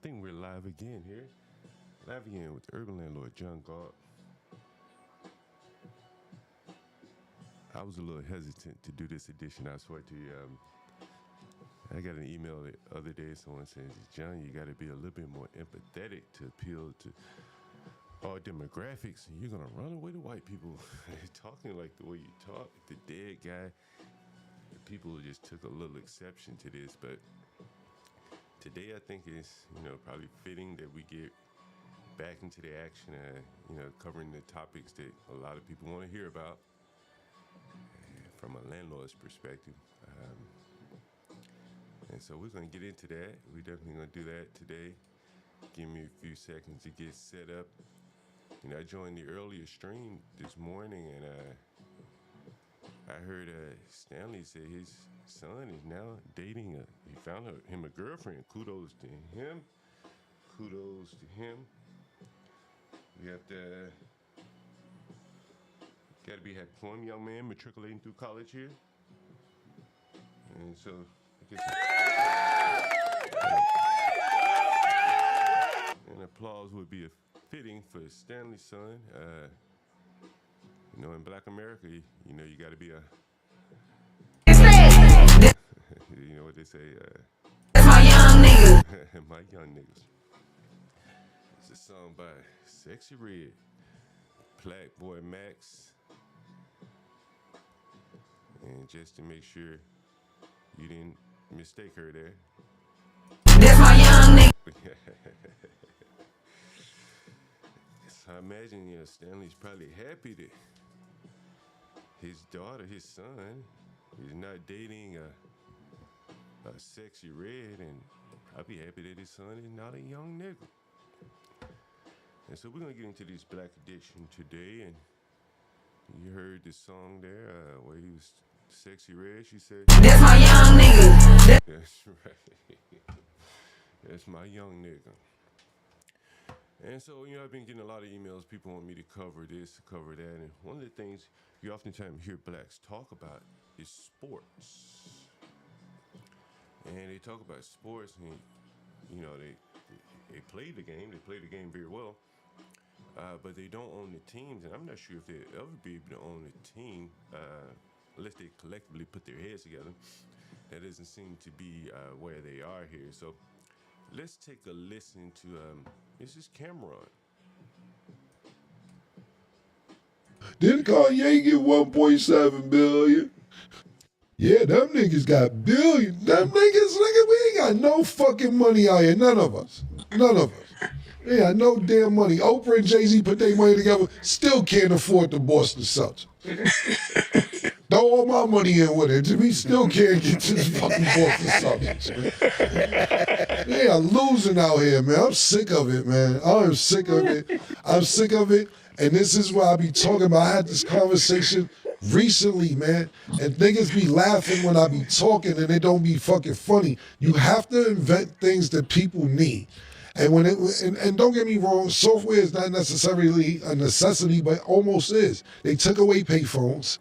think we're live again here. Live again with the Urban Landlord, John Galt. I was a little hesitant to do this edition, I swear to you. I got an email the other day. Someone says, John, you got to be a little bit more empathetic to appeal to all demographics. And you're going to run away to white people talking like the way you talk. The dead guy. People just took a little exception to this, but today I think it's, probably fitting that we get back into the action, covering the topics that a lot of people want to hear about from a landlord's perspective. And so we're going to get into that. We're definitely going to do that today. Give me a few seconds to get set up. I joined the earlier stream this morning, and I heard Stanley say his son is now dating he found him a girlfriend. Kudos to him. Kudos to him. We have to got to be have one young man matriculating through college here, and so I guess an applause would be fitting for Stanley's son. In Black America, you got to be a. You know what they say? My young niggas. My young niggas. It's a song by Sexy Red, Black Boy Max, and just to make sure you didn't mistake her there. That's my young nigga. So I imagine, Stanley's probably happy that his daughter, his son, is not dating a Sexy Red, and I'd be happy that his son is not a young nigga. And so we're gonna get into this Black Addiction today, and you heard the song there where he was Sexy Red. She said, That's my young nigga. "That's right, that's my young nigga." And so, I've been getting a lot of emails. People want me to cover this, cover that. And one of the things you oftentimes hear blacks talk about is sports. And they talk about sports, and, they play the game. They play the game very well. But they don't own the teams. And I'm not sure if they'll ever be able to own a team unless they collectively put their heads together. That doesn't seem to be where they are here. So let's take a listen to this is Cameron. Didn't Kanye get 1.7 billion? Yeah, them niggas got billions. Them niggas, we ain't got no fucking money out here. None of us. None of us. We got no damn money. Oprah and Jay-Z put their money together, still can't afford the Boston Celtics. Throw all my money in with it. We still can't get to the fucking Boston Celtics. They are losing out here, man. I'm sick of it, man. I'm sick of it. I'm sick of it. And this is what I be talking about. I had this conversation recently, man. And niggas be laughing when I be talking and it don't be fucking funny. You have to invent things that people need. And and don't get me wrong, software is not necessarily a necessity, but almost is. They took away payphones.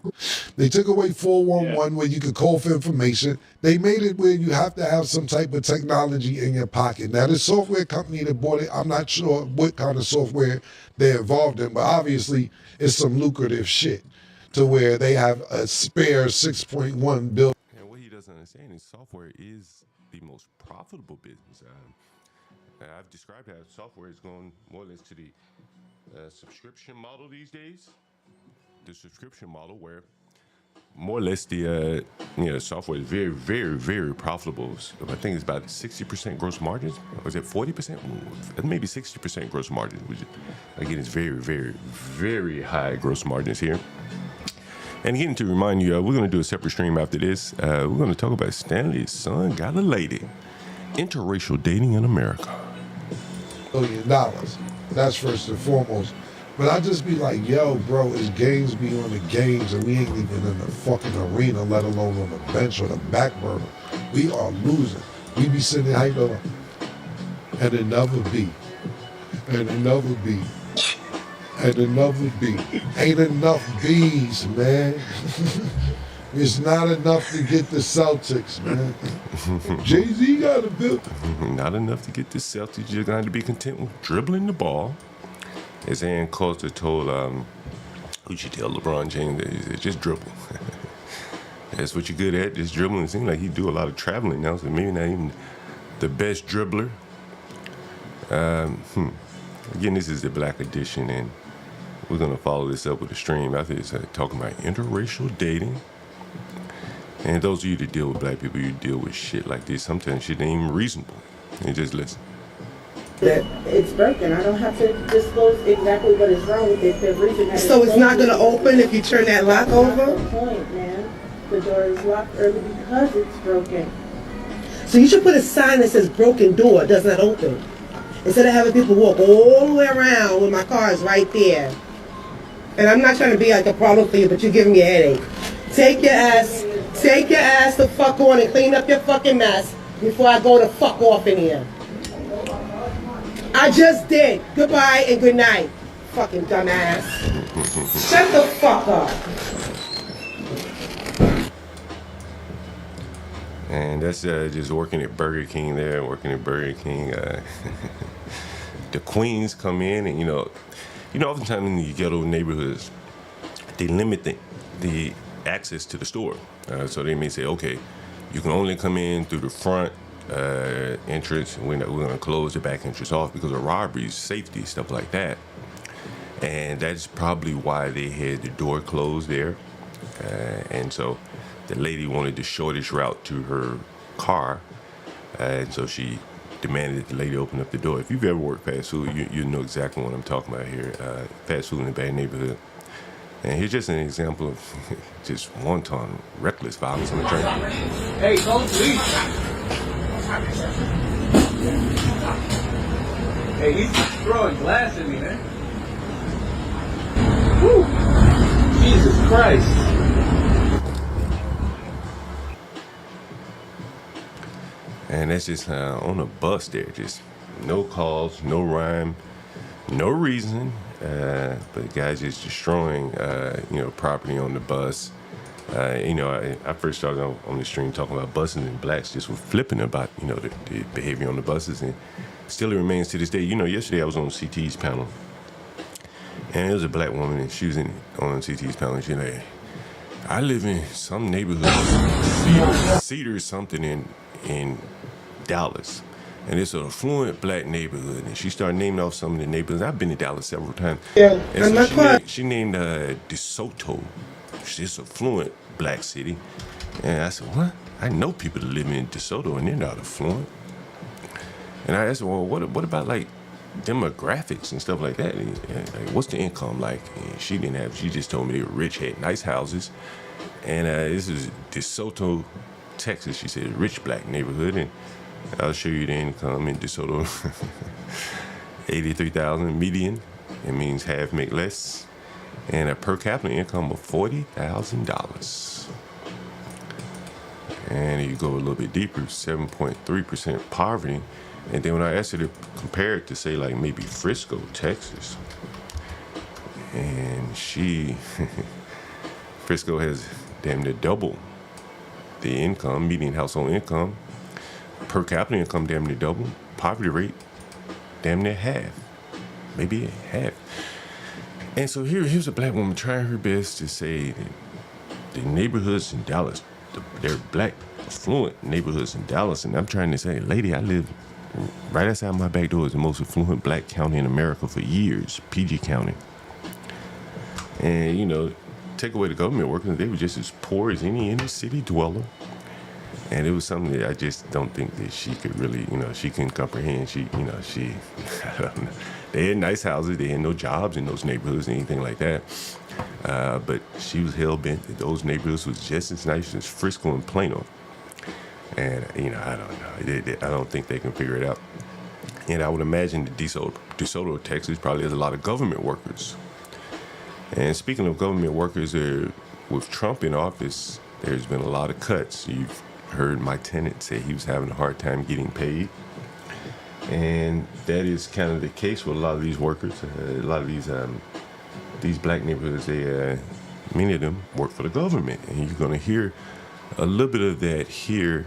They took away 411 where you could call for information. They made it where you have to have some type of technology in your pocket. Now, the software company that bought it, I'm not sure what kind of software they're involved in, but obviously it's some lucrative shit to where they have a spare 6.1 billion. And what he doesn't understand is software is the most profitable business. I've described how software is going more or less to the subscription model these days. The subscription model where more or less the software is very, very, very profitable. So I think it's about 60% gross margins. Or is it 40%? Maybe 60% gross margins, which again is very, very, very high gross margins here. And again, to remind you, we're going to do a separate stream after this. We're going to talk about Stanley's son got a lady. Interracial dating in America. $1 billion. That's first and foremost. But I just be like, yo, bro, it's games beyond the games, and we ain't even in the fucking arena, let alone on the bench or the back burner. We are losing. We be sitting there hyped up. And another beat. And another beat. And another beat. Ain't enough bees, man. It's not enough to get the Celtics, man. Jay-Z got a bill. Not enough to get the Celtics. You're going to be content with dribbling the ball. As Ann Coulter told, who'd you tell LeBron James that he said, just dribble. That's what you're good at, just dribbling. It seems like he do a lot of traveling now, so maybe not even the best dribbler. Again, this is the Black Edition, and we're going to follow this up with a stream. I think it's talking about interracial dating. And those of you that deal with black people, you deal with shit like this. Sometimes shit ain't even reasonable. And just listen. That it's broken. I don't have to disclose exactly what is wrong with it. The reason that So it's not going to open if you turn that lock over? That's the point, man. The door is locked early because it's broken. So you should put a sign that says broken door, does not open. Instead of having people walk all the way around when my car is right there. And I'm not trying to be like a problem for you, but you're giving me a headache. Take your ass the fuck on and clean up your fucking mess before I go to fuck off in here. I just did. Goodbye and good night. Fucking dumbass. Shut the fuck up. And that's just working at Burger King there, working at Burger King. The queens come in and, you know, oftentimes in the ghetto neighborhoods, they limit the access to the store. So they may say, okay, you can only come in through the front entrance. We're going to close the back entrance off because of robberies, safety, stuff like that. And that's probably why they had the door closed there. And so the lady wanted the shortest route to her car. And so she demanded that the lady open up the door. If you've ever worked fast food, you know exactly what I'm talking about here. Fast food in a bad neighborhood. And here's just an example of just wanton, reckless violence on the train. Hey, don't leave. Hey, he's throwing glass at me, man. Woo! Jesus Christ. And that's just on a bus there, just no calls, no rhyme, no reason. But the guy's just destroying, property on the bus. I first started on the stream talking about buses, and blacks just were flipping about, the behavior on the buses. And still it remains to this day. Yesterday I was on CT's panel, and there was a black woman, and she was on CT's panel, and she's like, I live in some neighborhood, Cedar something in Dallas. And it's an affluent black neighborhood. And she started naming off some of the neighborhoods. I've been to Dallas several times. Yeah, and so she named DeSoto. It's an affluent black city. And I said, what? I know people that live in DeSoto and they're not affluent. And I asked her, well, what about like demographics and stuff like that? And, like, what's the income like? And she just told me they were rich, had nice houses. And this is DeSoto, Texas. She said, rich black neighborhood. And I'll show you the income in DeSoto. 83,000 median. It means half make less. And a per capita income of $40,000. And you go a little bit deeper, 7.3% poverty. And then when I asked her to compare it to say like maybe Frisco, Texas, and Frisco has damn near double the income, median household income. Per capita income damn near double. Poverty rate damn near half. Maybe half. And so here's a black woman trying her best to say that the neighborhoods in Dallas, they're black, affluent neighborhoods in Dallas. And I'm trying to say, lady, I live right outside my back door is the most affluent black county in America for years, PG County. And, take away the government workers, they were just as poor as any inner city dweller. And it was something that I just don't think that she could really, she couldn't comprehend. I don't know. They had nice houses. They had no jobs in those neighborhoods, anything like that. But she was hell-bent that those neighborhoods was just as nice as Frisco and Plano. And, I don't know. I don't think they can figure it out. And I would imagine that DeSoto, Texas, probably has a lot of government workers. And speaking of government workers, with Trump in office, there's been a lot of cuts. You've heard my tenant say he was having a hard time getting paid. And that is kind of the case with a lot of these workers. A lot of these black neighborhoods, many of them work for the government, and you're going to hear a little bit of that here,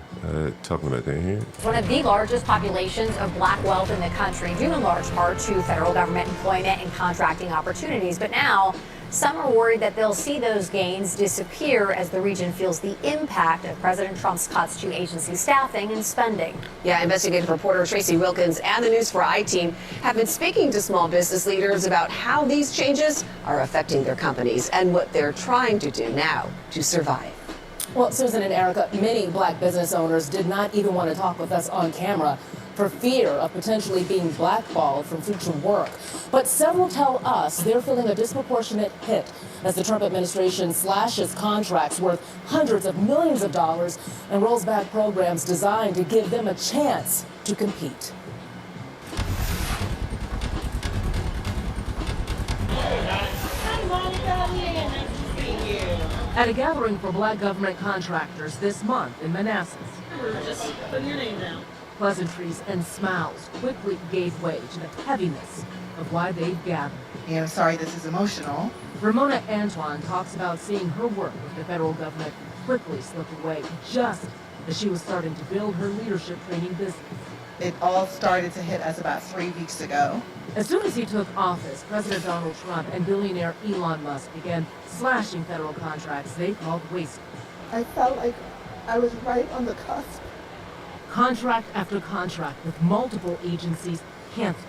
talking about that here. One of the largest populations of black wealth in the country, due in large part to federal government employment and contracting opportunities. But now, some are worried that they'll see those gains disappear as the region feels the impact of President Trump's cuts to agency staffing and spending. Yeah, investigative reporter Tracy Wilkins and the News for I-Team have been speaking to small business leaders about how these changes are affecting their companies and what they're trying to do now to survive. Well, Susan and Erica, many black business owners did not even want to talk with us on camera for fear of potentially being blackballed from future work. But several tell us they're feeling a disproportionate hit as the Trump administration slashes contracts worth hundreds of millions of dollars and rolls back programs designed to give them a chance to compete. At a gathering for black government contractors this month in Manassas, Just put your name down. pleasantries and smiles quickly gave way to the heaviness of why they've gathered. Yeah, I'm sorry this is emotional. Ramona Antoine talks about seeing her work with the federal government quickly slip away just as she was starting to build her leadership training business. It all started to hit us about 3 weeks ago. As soon as he took office, President Donald Trump and billionaire Elon Musk began slashing federal contracts they called wasteful. I felt like I was right on the cusp. Contract after contract with multiple agencies canceled,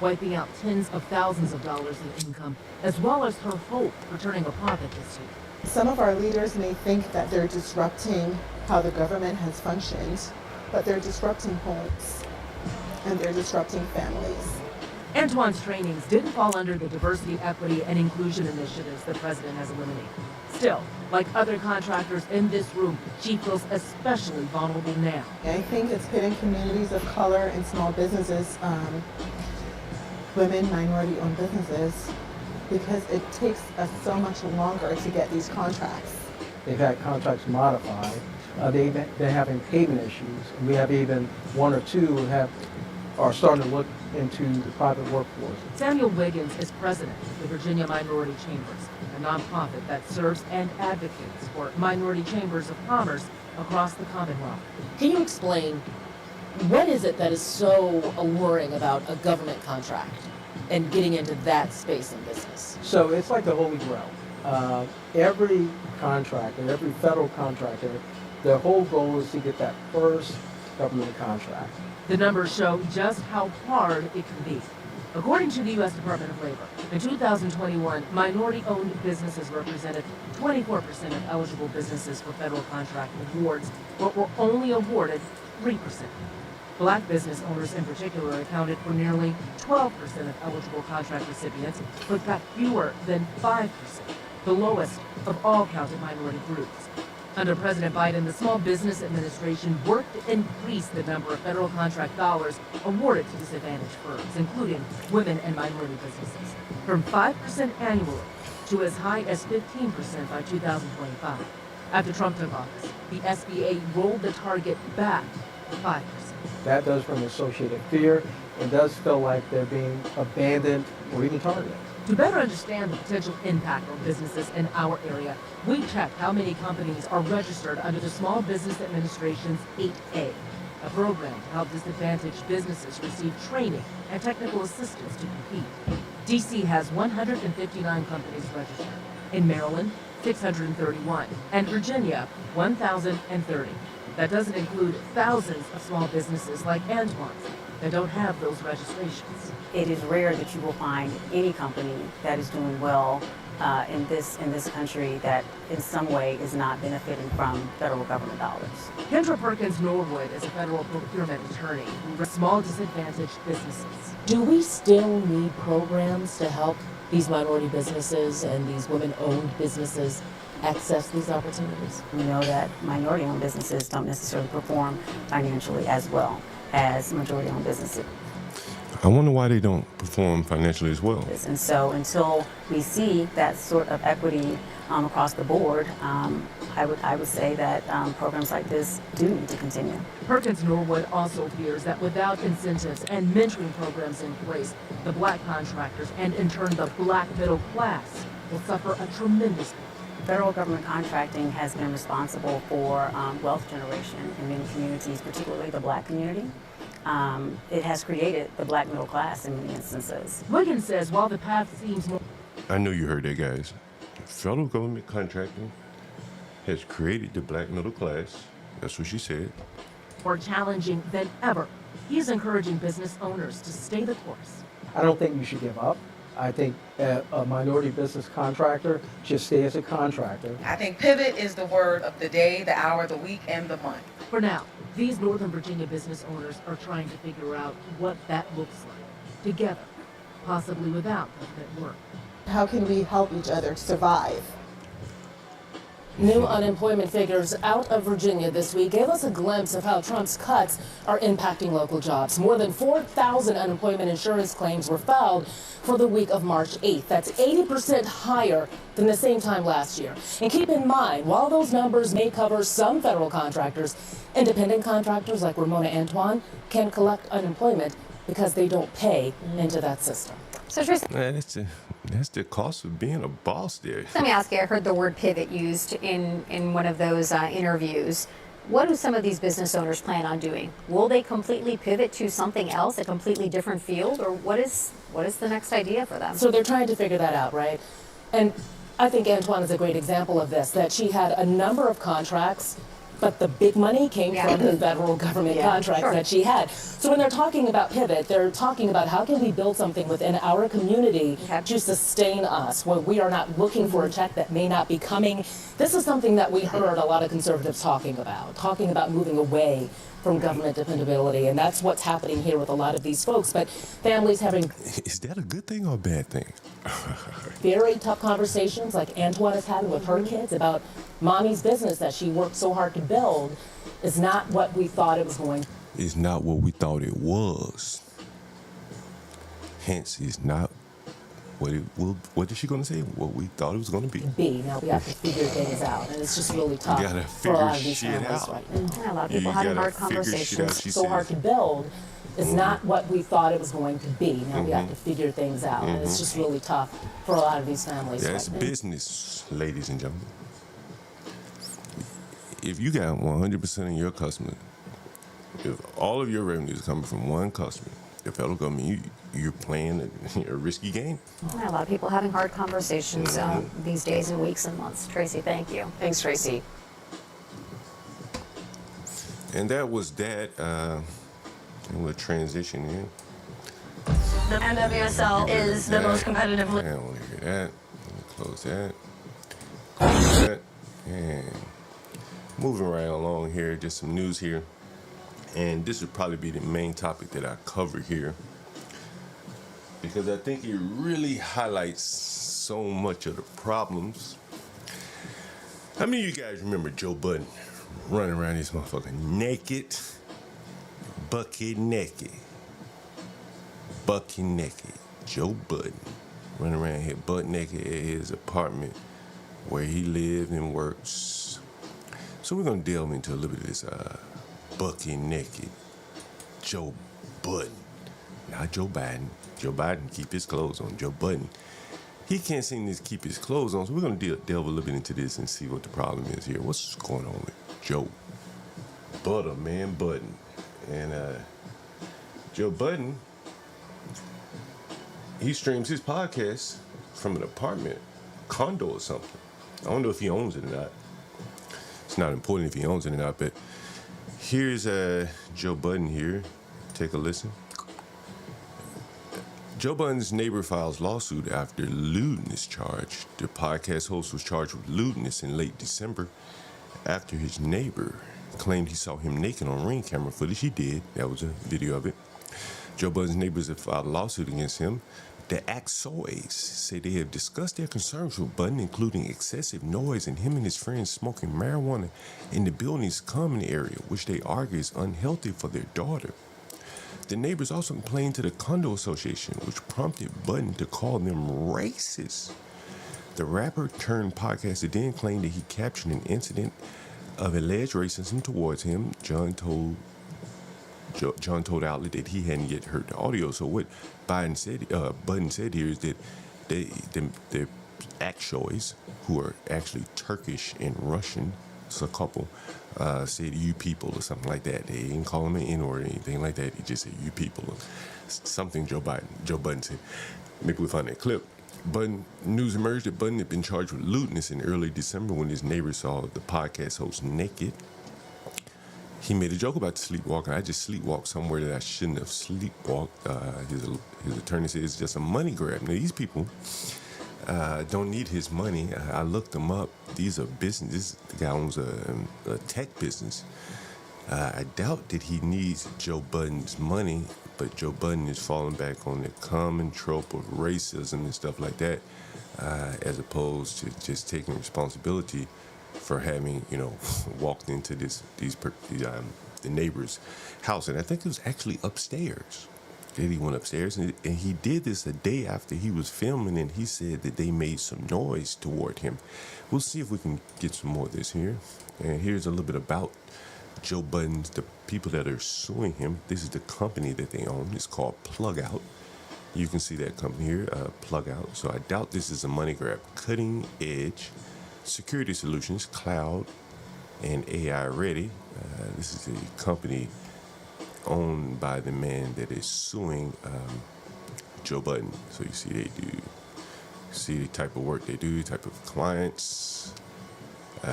wiping out tens of thousands of dollars in income, as well as her hope for turning a profit this year. Some of our leaders may think that they're disrupting how the government has functioned, but they're disrupting homes and they're disrupting families. Antoine's trainings didn't fall under the diversity, equity, and inclusion initiatives the president has eliminated. Still, like other contractors in this room, she feels especially vulnerable now. I think it's pitting communities of color and small businesses, women, minority-owned businesses, because it takes us so much longer to get these contracts. They've had contracts modified. They've been having payment issues. And we have even one or two who are starting to look into the private workforce. Samuel Wiggins is president of the Virginia Minority Chambers, a nonprofit that serves and advocates for minority chambers of commerce across the Commonwealth. Can you explain what is it that is so alluring about a government contract and getting into that space in business? So it's like the Holy Grail. Every contractor, every federal contractor, their whole goal is to get that first government contract. The numbers show just how hard it can be. According to the U.S. Department of Labor, in 2021, minority-owned businesses represented 24% of eligible businesses for federal contract awards, but were only awarded 3%. Black business owners in particular accounted for nearly 12% of eligible contract recipients, but got fewer than 5%, the lowest of all counted minority groups. Under President Biden, the Small Business Administration worked to increase the number of federal contract dollars awarded to disadvantaged firms, including women and minority businesses, from 5% annually to as high as 15% by 2025. After Trump took office, the SBA rolled the target back to 5%. That does bring associated fear. It does feel like they're being abandoned or even targeted. To better understand the potential impact on businesses in our area, we checked how many companies are registered under the Small Business Administration's 8A, a program to help disadvantaged businesses receive training and technical assistance to compete. D.C. has 159 companies registered. In Maryland, 631, and Virginia, 1,030. That doesn't include thousands of small businesses like Antoine's that don't have those registrations. It is rare that you will find any company that is doing well in this country that in some way is not benefiting from federal government dollars. Kendra Perkins Norwood is a federal procurement attorney who runs small disadvantaged businesses. Do we still need programs to help these minority businesses and these women-owned businesses access these opportunities? We know that minority-owned businesses don't necessarily perform financially as well as majority-owned businesses. I wonder why they don't perform financially as well. And so until we see that sort of equity across the board, I would say that programs like this do need to continue. Perkins Norwood also fears that without incentives and mentoring programs in place, the black contractors and in turn the black middle class will suffer a tremendous blow. Federal government contracting has been responsible for wealth generation in many communities, particularly the black community. It has created the black middle class in many instances. Wiggins says while the path seems more I know you heard that, guys. Federal government contracting has created the black middle class. That's what she said. challenging than ever, he is encouraging business owners to stay the course. I don't think you should give up. I think a minority business contractor should stay as a contractor. I think pivot is the word of the day, the hour, the week, and the month. For now, these Northern Virginia business owners are trying to figure out what that looks like together, possibly without government work. How can we help each other survive? New unemployment figures out of Virginia this week gave us a glimpse of how Trump's cuts are impacting local jobs. More than 4,000 unemployment insurance claims were filed for the week of March 8th. That's 80% higher than the same time last year. And keep in mind, while those numbers may cover some federal contractors, independent contractors like Ramona Antoine can collect unemployment because they don't pay into that system. So Tracy, That's the cost of being a boss there. let me ask you, I heard the word pivot used in one of those interviews. What do some of these business owners plan on doing? Will they completely pivot to something else, a completely different field, or what is the next idea for them? So they're trying to figure that out, right? And I think Antoine is a great example of this, that she had a number of contracts, but the big money came from the federal government contracts that she had. So when they're talking about pivot, they're talking about how can we build something within our community to sustain us, where we are not looking for a check that may not be coming. This is something that we heard a lot of conservatives talking about moving away from government dependability, and that's what's happening here with a lot of these folks. But families having Is that a good thing or a bad thing? very tough conversations like Antoine is having with her kids about mommy's business that she worked so hard to build is not what we thought it was going to It's not what we thought it was. Hence, it's not what it will. What is she going to say? What we thought it was going to be. be. Now we have to figure things out, and it's just really tough You gotta for a lot of figure these shit families out. right now. Yeah, a lot of You people having gotta hard figure shit out, conversations. she So hard to build is not what we thought it was going to be. Now we have Mhm. to figure things out, and it's just really tough for a lot of these families That's right now. business, ladies and gentlemen. If you got 100% of your customers, if all of your revenue is coming from one customer, the federal government, you're playing a risky game. Yeah, a lot of people having hard conversations these days and weeks and months. Tracy, thank you. Thanks, Tracy. And that was that. And we'll transition in. The NWSL is the most competitive I don't want to hear that. Let me close that. Close that. And moving right along here, just some news here. And this would probably be the main topic that I cover here, because I think it really highlights so much of the problems. How many of you guys remember Joe Budden running around this motherfucker naked, bucket naked, Joe Budden running around here butt naked at his apartment where he lived and works. So we're gonna delve into a little bit of this bucket naked Joe Budden, not Joe Biden. Joe Biden keep his clothes on. Joe Budden, he can't seem to keep his clothes on. So we're gonna delve a little bit into this and see what the problem is here. What's going on with Joe Butterman Budden? And Joe Budden, he streams his podcast from an apartment, condo or something. I don't know if he owns it or not. It's not important if he owns it or not, but here's Joe Budden here. Take a listen. Joe Budden's neighbor files lawsuit after lewdness charge. The podcast host was charged with lewdness in late December after his neighbor claimed he saw him naked on Ring camera footage. He did. That was a video of it. Joe Budden's neighbors have filed a lawsuit against him. The Axoes say they have discussed their concerns with Budden, including excessive noise and him and his friends smoking marijuana in the building's common area, which they argue is unhealthy for their daughter. The neighbors also complained to the condo association, which prompted Budden to call them racist. The rapper turned podcaster then claimed that he captured an incident of alleged racism towards him. John told the outlet that he hadn't yet heard the audio. So what Budden said here is that the Akshoys, who are actually Turkish and Russian. It's a couple. Said "you people" or something like that. They didn't call him an N-word or anything like that. He just said "you people" or something. Joe Budden said. Maybe we'll find that clip. Budden, news emerged that Budden had been charged with lewdness in early December when his neighbor saw the podcast host naked. He made a joke about sleepwalking. I just sleepwalked somewhere that I shouldn't have sleepwalked. His attorney said it's just a money grab. Now, these people don't need his money. I looked them up. These are businesses. The guy owns a tech business. I doubt that he needs Joe Budden's money, but Joe Budden is falling back on the common trope of racism and stuff like that, as opposed to just taking responsibility for having, walked into the neighbor's house. And I think it was actually upstairs. He went upstairs, and he did this a day after he was filming, and he said that they made some noise toward him. We'll see if we can get some more of this here. And here's a little bit about Joe Budden's, the people that are suing him. This is the company that they own. It's called Plug Out. You can see that company here, Plug Out. So I doubt this is a money grab. Cutting edge security solutions, cloud and AI ready. This is a company owned by the man that is suing Joe Budden. So you see the type of work they do, type of clients. You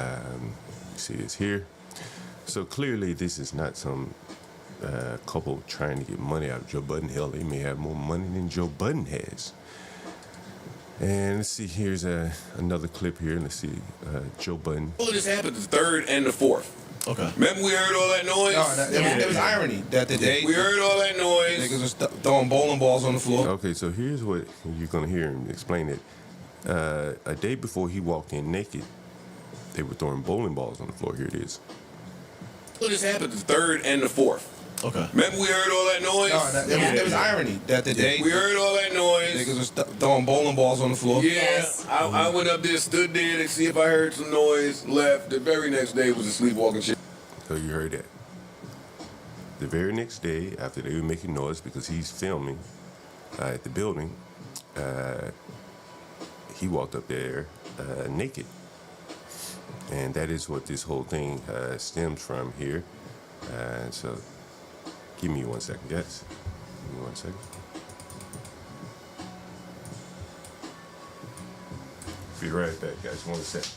see this here. So clearly this is not some couple trying to get money out of Joe Budden. Hell, they may have more money than Joe Budden has. And let's see, here's another clip here. Let's see, Joe Budden. All of this happened the 3rd and the 4th. Okay. Remember we heard all that noise? No, there was irony that the day we heard all that noise. Niggas was throwing bowling balls on the floor. Okay, so here's what you're gonna hear him explain it. A day before he walked in naked, they were throwing bowling balls on the floor. Here it is. All of this happened the 3rd and the 4th. Okay. Remember we heard all that noise? No, there was irony that the day we heard all that noise. Niggas was throwing bowling balls on the floor. Yeah, yes. I went up there, stood there to see if I heard some noise, left. The very next day was a sleepwalking shit. So you heard that. The very next day, after they were making noise because he's filming at the building, he walked up there naked. And that is what this whole thing stems from here. So give me 1 second, guys. Give me 1 second. Be right back, guys. 1 second.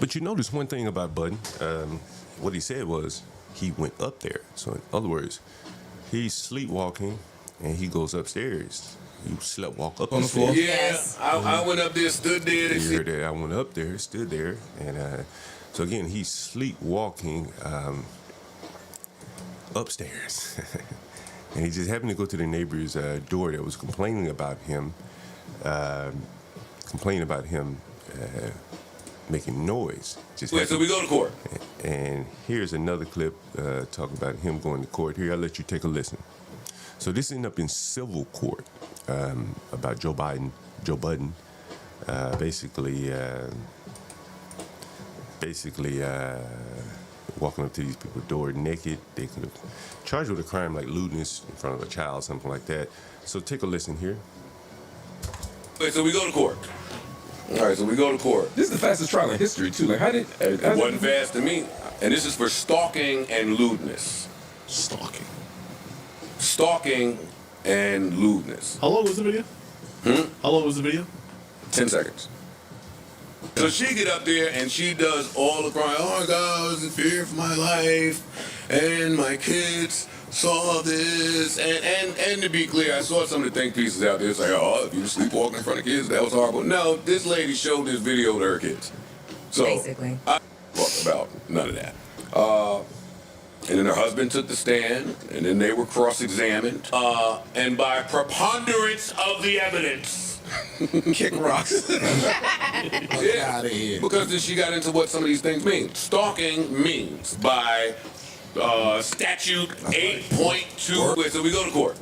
But you notice one thing about Budden. What he said was he went up there. So in other words, he's sleepwalking and he goes upstairs. You walk up on the floor. Yeah, yes. I went up there, stood there. To you heard that? I went up there, stood there, and so again he's sleepwalking upstairs, and he just happened to go to the neighbor's door that was complaining about him, making noise. Wait, so we go to court. And here's another clip talking about him going to court. Here, I'll let you take a listen. So this ended up in civil court about Joe Budden, basically walking up to these people's door naked. They could have charged with a crime like lewdness in front of a child, something like that. So take a listen here. Wait, so we go to court. All right, so we go to court. This is the fastest trial in history, too. Like, it wasn't fast to me. And this is for stalking and lewdness. Stalking and lewdness. How long was the video? How long was the video? 10 seconds. So she get up there and she does all the crying. Oh my God, I was in fear for my life, and my kids saw this. And to be clear, I saw some of the think pieces out there. It's like, oh, if you were sleepwalking in front of kids, that was horrible. No, this lady showed this video to her kids. So basically, I talk about none of that. And then her husband took the stand, and then they were cross-examined. And by preponderance of the evidence, kick rocks. Get out of here. Because then she got into what some of these things mean. Stalking means by statute 8.2. Wait, so we go to court.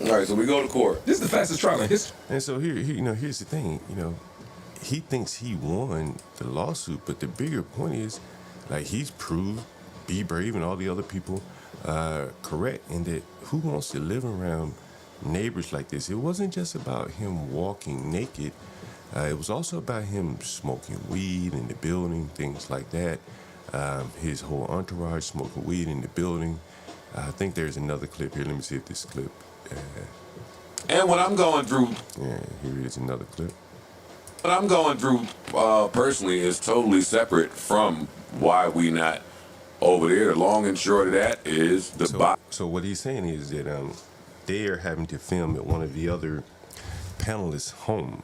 All right, so we go to court. This is the fastest trial in history. And so here's the thing. He thinks he won the lawsuit, but the bigger point is, like, he's proved Be Brave and all the other people correct in that who wants to live around neighbors like this? It wasn't just about him walking naked. It was also about him smoking weed in the building, things like that. His whole entourage smoking weed in the building. I think there's another clip here. Let me see if this clip. And what I'm going through. Yeah, here is another clip. What I'm going through personally is totally separate from why we not over there. The long and short of that is the So what he's saying is that they are having to film at one of the other panelists' home,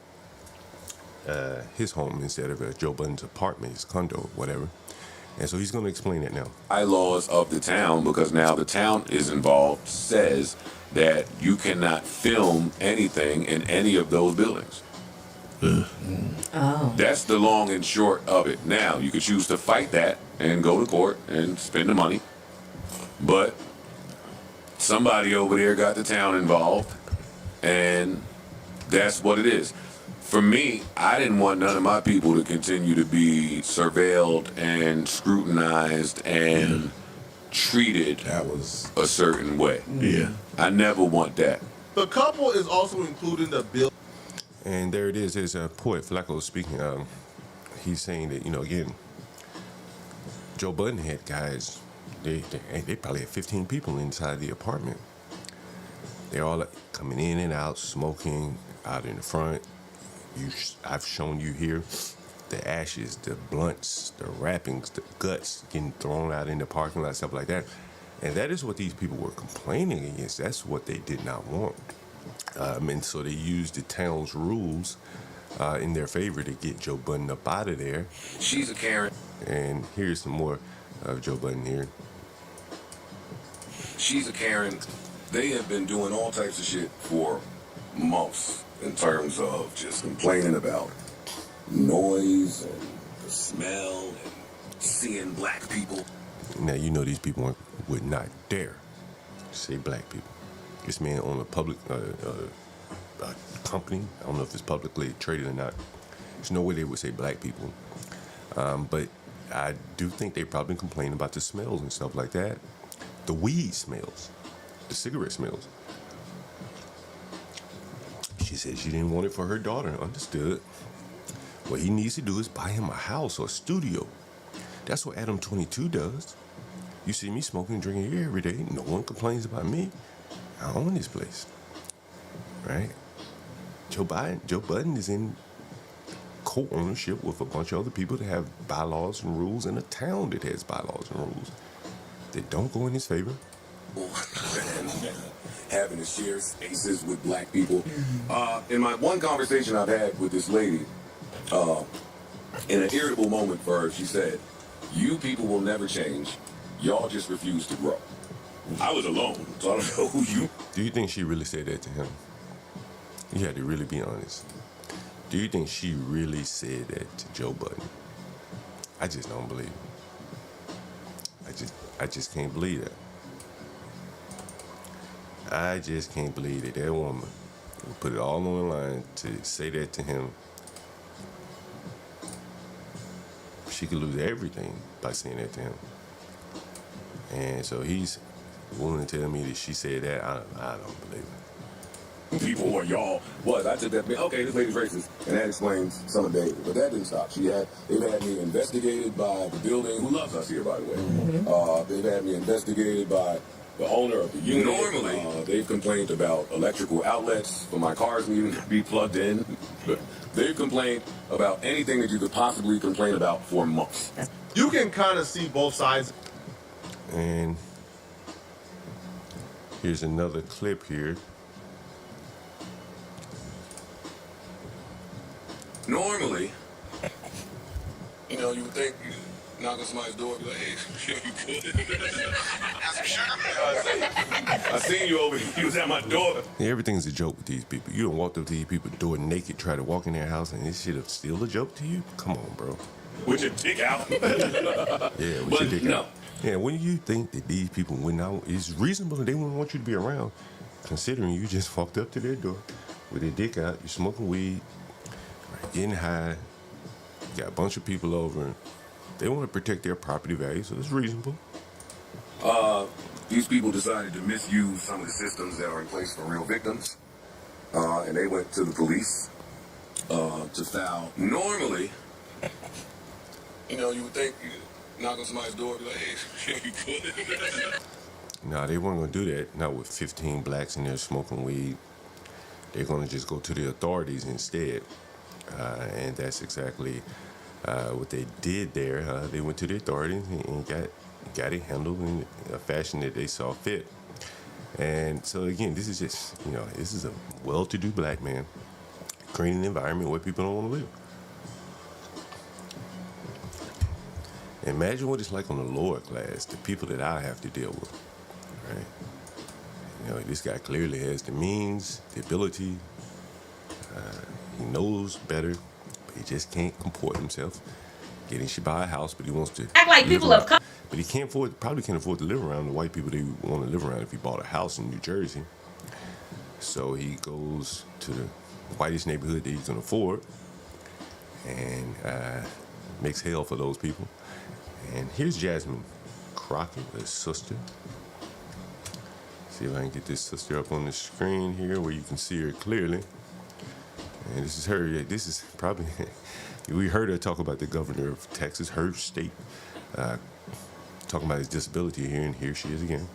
his home instead of Joe Budden's apartment, his condo, whatever. And so he's going to explain it now. bylaws of the town, because now the town is involved, says that you cannot film anything in any of those buildings. Oh. That's the long and short of it. Now, you could choose to fight that and go to court and spend the money, but somebody over there got the town involved, and that's what it is. For me, I didn't want none of my people to continue to be surveilled and scrutinized and treated a certain way. Yeah. I never want that. The couple is also including the bill. And there it is. There's Poet Flacco speaking. He's saying that, again, Joe Budden had guys, they probably had 15 people inside the apartment. They're all coming in and out, smoking out in the front. I've shown you here the ashes, the blunts, the wrappings, the guts getting thrown out in the parking lot, stuff like that. And that is what these people were complaining against. That's what they did not want. And so they used the town's rules in their favor to get Joe Budden up out of there. She's a Karen. And here's some more of Joe Budden here. She's a Karen. They have been doing all types of shit for months in terms of just complaining about noise and the smell and seeing black people. Now, these people would not dare say black people. This man owned a public company. I don't know if it's publicly traded or not. There's no way they would say black people. But I do think they probably complain about the smells and stuff like that. The weed smells, the cigarette smells. She said she didn't want it for her daughter. Understood. What he needs to do is buy him a house or a studio. That's what Adam 22 does. You see me smoking and drinking here every day. No one complains about me. I own this place. Right? Joe Budden is in co-ownership with a bunch of other people that have bylaws and rules in a town that has bylaws and rules that don't go in his favor. Having to share spaces with black people. In my one conversation I've had with this lady, in an irritable moment for her, she said, "You people will never change. Y'all just refuse to grow." I was alone, so I don't know who you... Do you think she really said that to him? You had to really be honest. Do you think she really said that to Joe Budden? I just don't believe it. I just can't believe that. I just can't believe that that woman would put it all on the line to say that to him. She could lose everything by saying that to him. And so he's willing to tell me that she said that. I don't believe it. People or y'all was. I took that, okay, this lady's racist, and that explains some of David. But that didn't stop. They've had me investigated by the building, who loves us here, by the way. They've had me investigated by the owner of the unit. Normally, they've complained about electrical outlets for my cars needing to be plugged in. They've complained about anything that you could possibly complain about for months. You can kind of see both sides. And here's another clip here. Normally, you would think you knock on somebody's door and be like, "Hey, you good?" I seen you over here. You was at my door. Yeah, everything's a joke with these people. You don't walk up to these people's door naked, try to walk in their house, and this shit is still a joke to you? Come on, bro. With your dick out. Yeah, with your dick out. Yeah, when you think that these people went out, it's reasonable that they wouldn't want you to be around. considering you just walked up to their door with their dick out, you're smoking weed, getting high, you got a bunch of people over, and they want to protect their property value, so it's reasonable. These people decided to misuse some of the systems that are in place for real victims, and they went to the police to file. Normally, you know, you would think you knock on somebody's door and be like, hey, you good? No, they weren't going to do that, not with 15 blacks in there smoking weed. They're going to just go to the authorities instead, and that's exactly what they did there. They went to the authorities and got it handled in a fashion that they saw fit. And so again, this is just, this is a well-to-do black man creating an environment where people don't want to live. Imagine what it's like on the lower class, the people that I have to deal with, right? This guy clearly has the means, the ability, he knows better, but he just can't comport himself. He should buy a house, but he wants to Act like people of color. But he probably can't afford to live around the white people that he want to live around if he bought a house in New Jersey. So he goes to the whitest neighborhood that he can afford and makes hell for those people. And here's Jasmine Crockett, his sister. See if I can get this sister up on the screen here where you can see her clearly. And this is her. This is probably, we heard her talk about the governor of Texas, her state, talking about his disability here, and here she is again.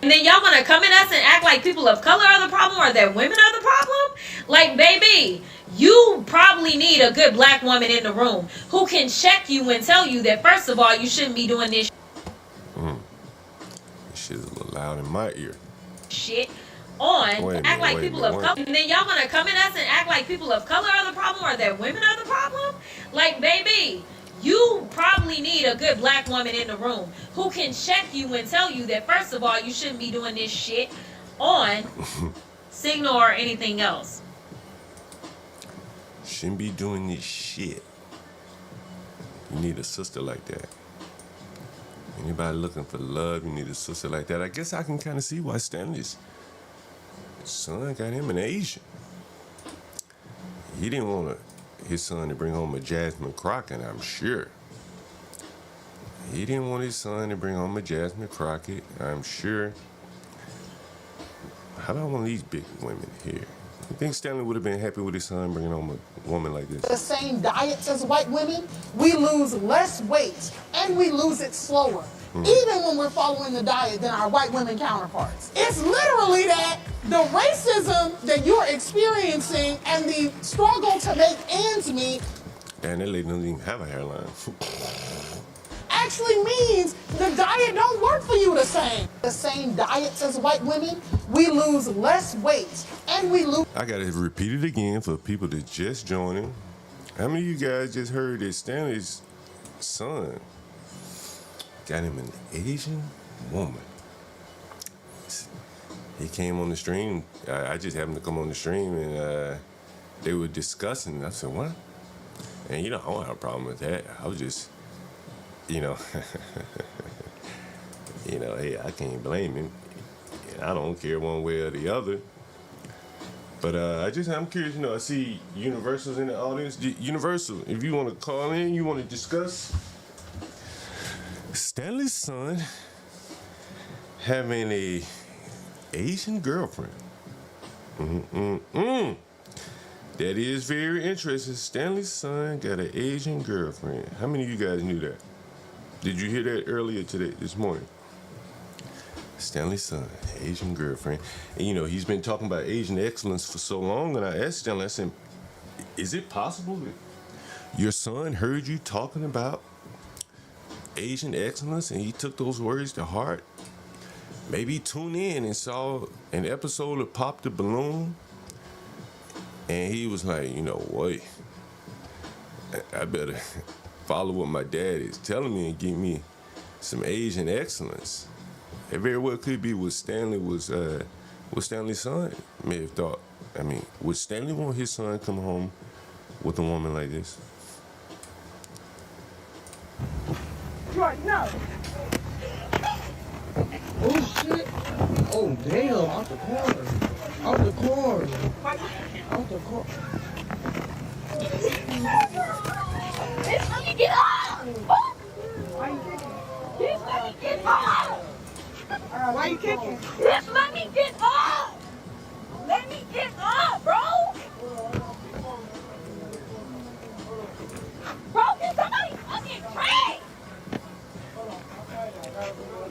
And then y'all gonna come at us and act like people of color are the problem or that women are the problem? Like, baby, you probably need a good black woman in the room who can check you and tell you that, first of all, you shouldn't be doing this This shit is a little loud in my ear. shit on act like people of color. And then y'all gonna come at us and act like people of color are the problem or that women are the problem? Like, baby, you probably need a good black woman in the room who can check you and tell you that, first of all, you shouldn't be doing this shit on Signal or anything else. Shouldn't be doing this shit. You need a sister like that. Anybody looking for love, you need a sister like that. I guess I can kind of see why Stanley's son got him an Asian. He didn't want his son to bring home a Jasmine Crockett, I'm sure. He didn't want his son to bring home a Jasmine Crockett, I'm sure. How about one of these big women here? You think Stanley would have been happy with his son bringing home a woman like this? The same diets as white women, we lose less weight and we lose it slower, even when we're following the diet than our white women counterparts. It's literally that the racism that you're experiencing and the struggle to make ends meet And that lady doesn't even have a hairline. actually means the diet don't work for you the same diets as white women, we lose less weight and we lose. I gotta repeat it again for people that just joining. How many of you guys just heard that Stanley's son got him an Asian woman? He came on the stream. I just happened to come on the stream and they were discussing. I said, what? And I don't have a problem with that. I was just, hey, I can't blame him. I don't care one way or the other. But I'm curious, I see Universal's in the audience. Universal, if you want to call in, you want to discuss Stanley's son having a Asian girlfriend. That is very interesting. Stanley's son got an Asian girlfriend. How many of you guys knew that? Did you hear that earlier this morning? Stanley's son, Asian girlfriend. And he's been talking about Asian excellence for so long, and I asked Stanley, I said, is it possible that your son heard you talking about Asian excellence and he took those words to heart? Maybe he tuned in and saw an episode of Pop the Balloon, and he was like, what? I better follow what my dad is telling me and give me some Asian excellence. It very well could be what Stanley was, what Stanley's son may have thought. I mean, would Stanley want his son come home with a woman like this? Right, no. Oh shit! Oh damn! Out the corner! Out the corner! Out the corner! Bitch, let me get up! Bitch, let me get up! Why you kicking? Bitch, let me get up! Let me get up, bro! Bro, can somebody fucking pray?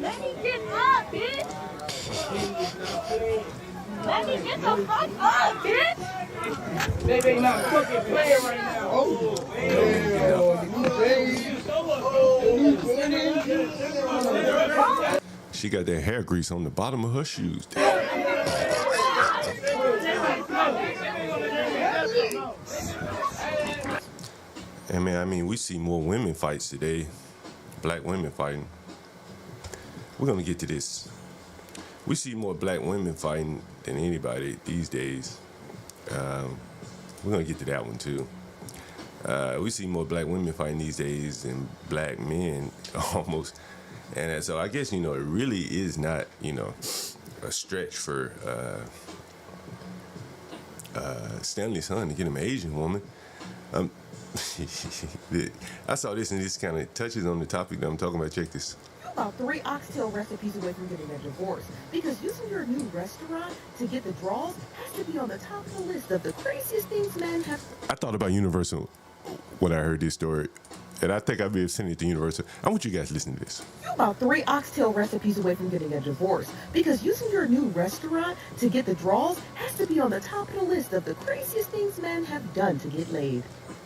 Let me get up, bitch! Let me get the fuck up, bitch! They not fucking playing right now. Oh, She got that hair grease on the bottom of her shoes. And man, I mean, we see more women fights today, black women fighting. We're gonna get to this. We see more black women fighting than anybody these days. We're gonna get to that one too. We see more black women fighting these days than black men, almost. And so I guess, it really is not, a stretch for Stanley's son to get him an Asian woman. I saw this and this kind of touches on the topic that I'm talking about. Check this. About 3 oxtail recipes away from getting a divorce because using your new restaurant to get the draws has to be on the top of the list of the craziest things men have. I thought about Universal when I heard this story, and I think I may have sent it to Universal. I want you guys to listen to this. About 3 oxtail recipes away from getting a divorce because using your new restaurant to get the draws has to be on the top of the list of the craziest things men have done to get laid.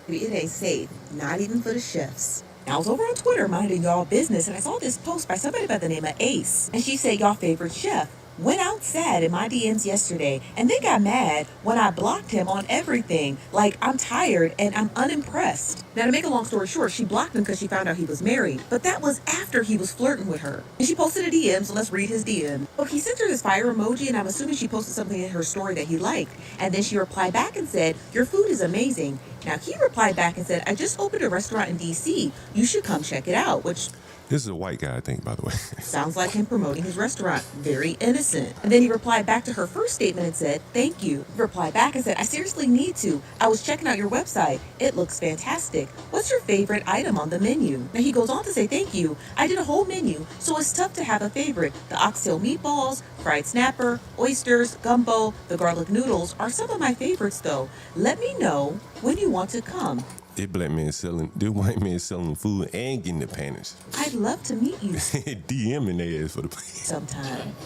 It ain't safe, not even for the chefs. I was over on Twitter minding y'all business, and I saw this post by somebody by the name of Ace. And she said, y'all favorite chef went out sad in my DMs yesterday, and then got mad when I blocked him on everything. Like, I'm tired and I'm unimpressed. Now, to make a long story short, she blocked him because she found out he was married. But that was after he was flirting with her. And she posted a DM, so let's read his DM. Well, he sent her this fire emoji, and I'm assuming she posted something in her story that he liked. And then she replied back and said, your food is amazing. Now, he replied back and said, I just opened a restaurant in D.C. You should come check it out, which... This is a white guy, I think, by the way. Sounds like him promoting his restaurant. Very innocent. And then he replied back to her first statement and said, thank you. He replied back and said, I seriously need to. I was checking out your website. It looks fantastic. What's your favorite item on the menu? Now he goes on to say, thank you. I did a whole menu, so it's tough to have a favorite. The oxtail meatballs, fried snapper, oysters, gumbo, the garlic noodles are some of my favorites though. Let me know when you want to come. This white man selling food and getting the panties. I'd love to meet you. DMing their ass for the sometime.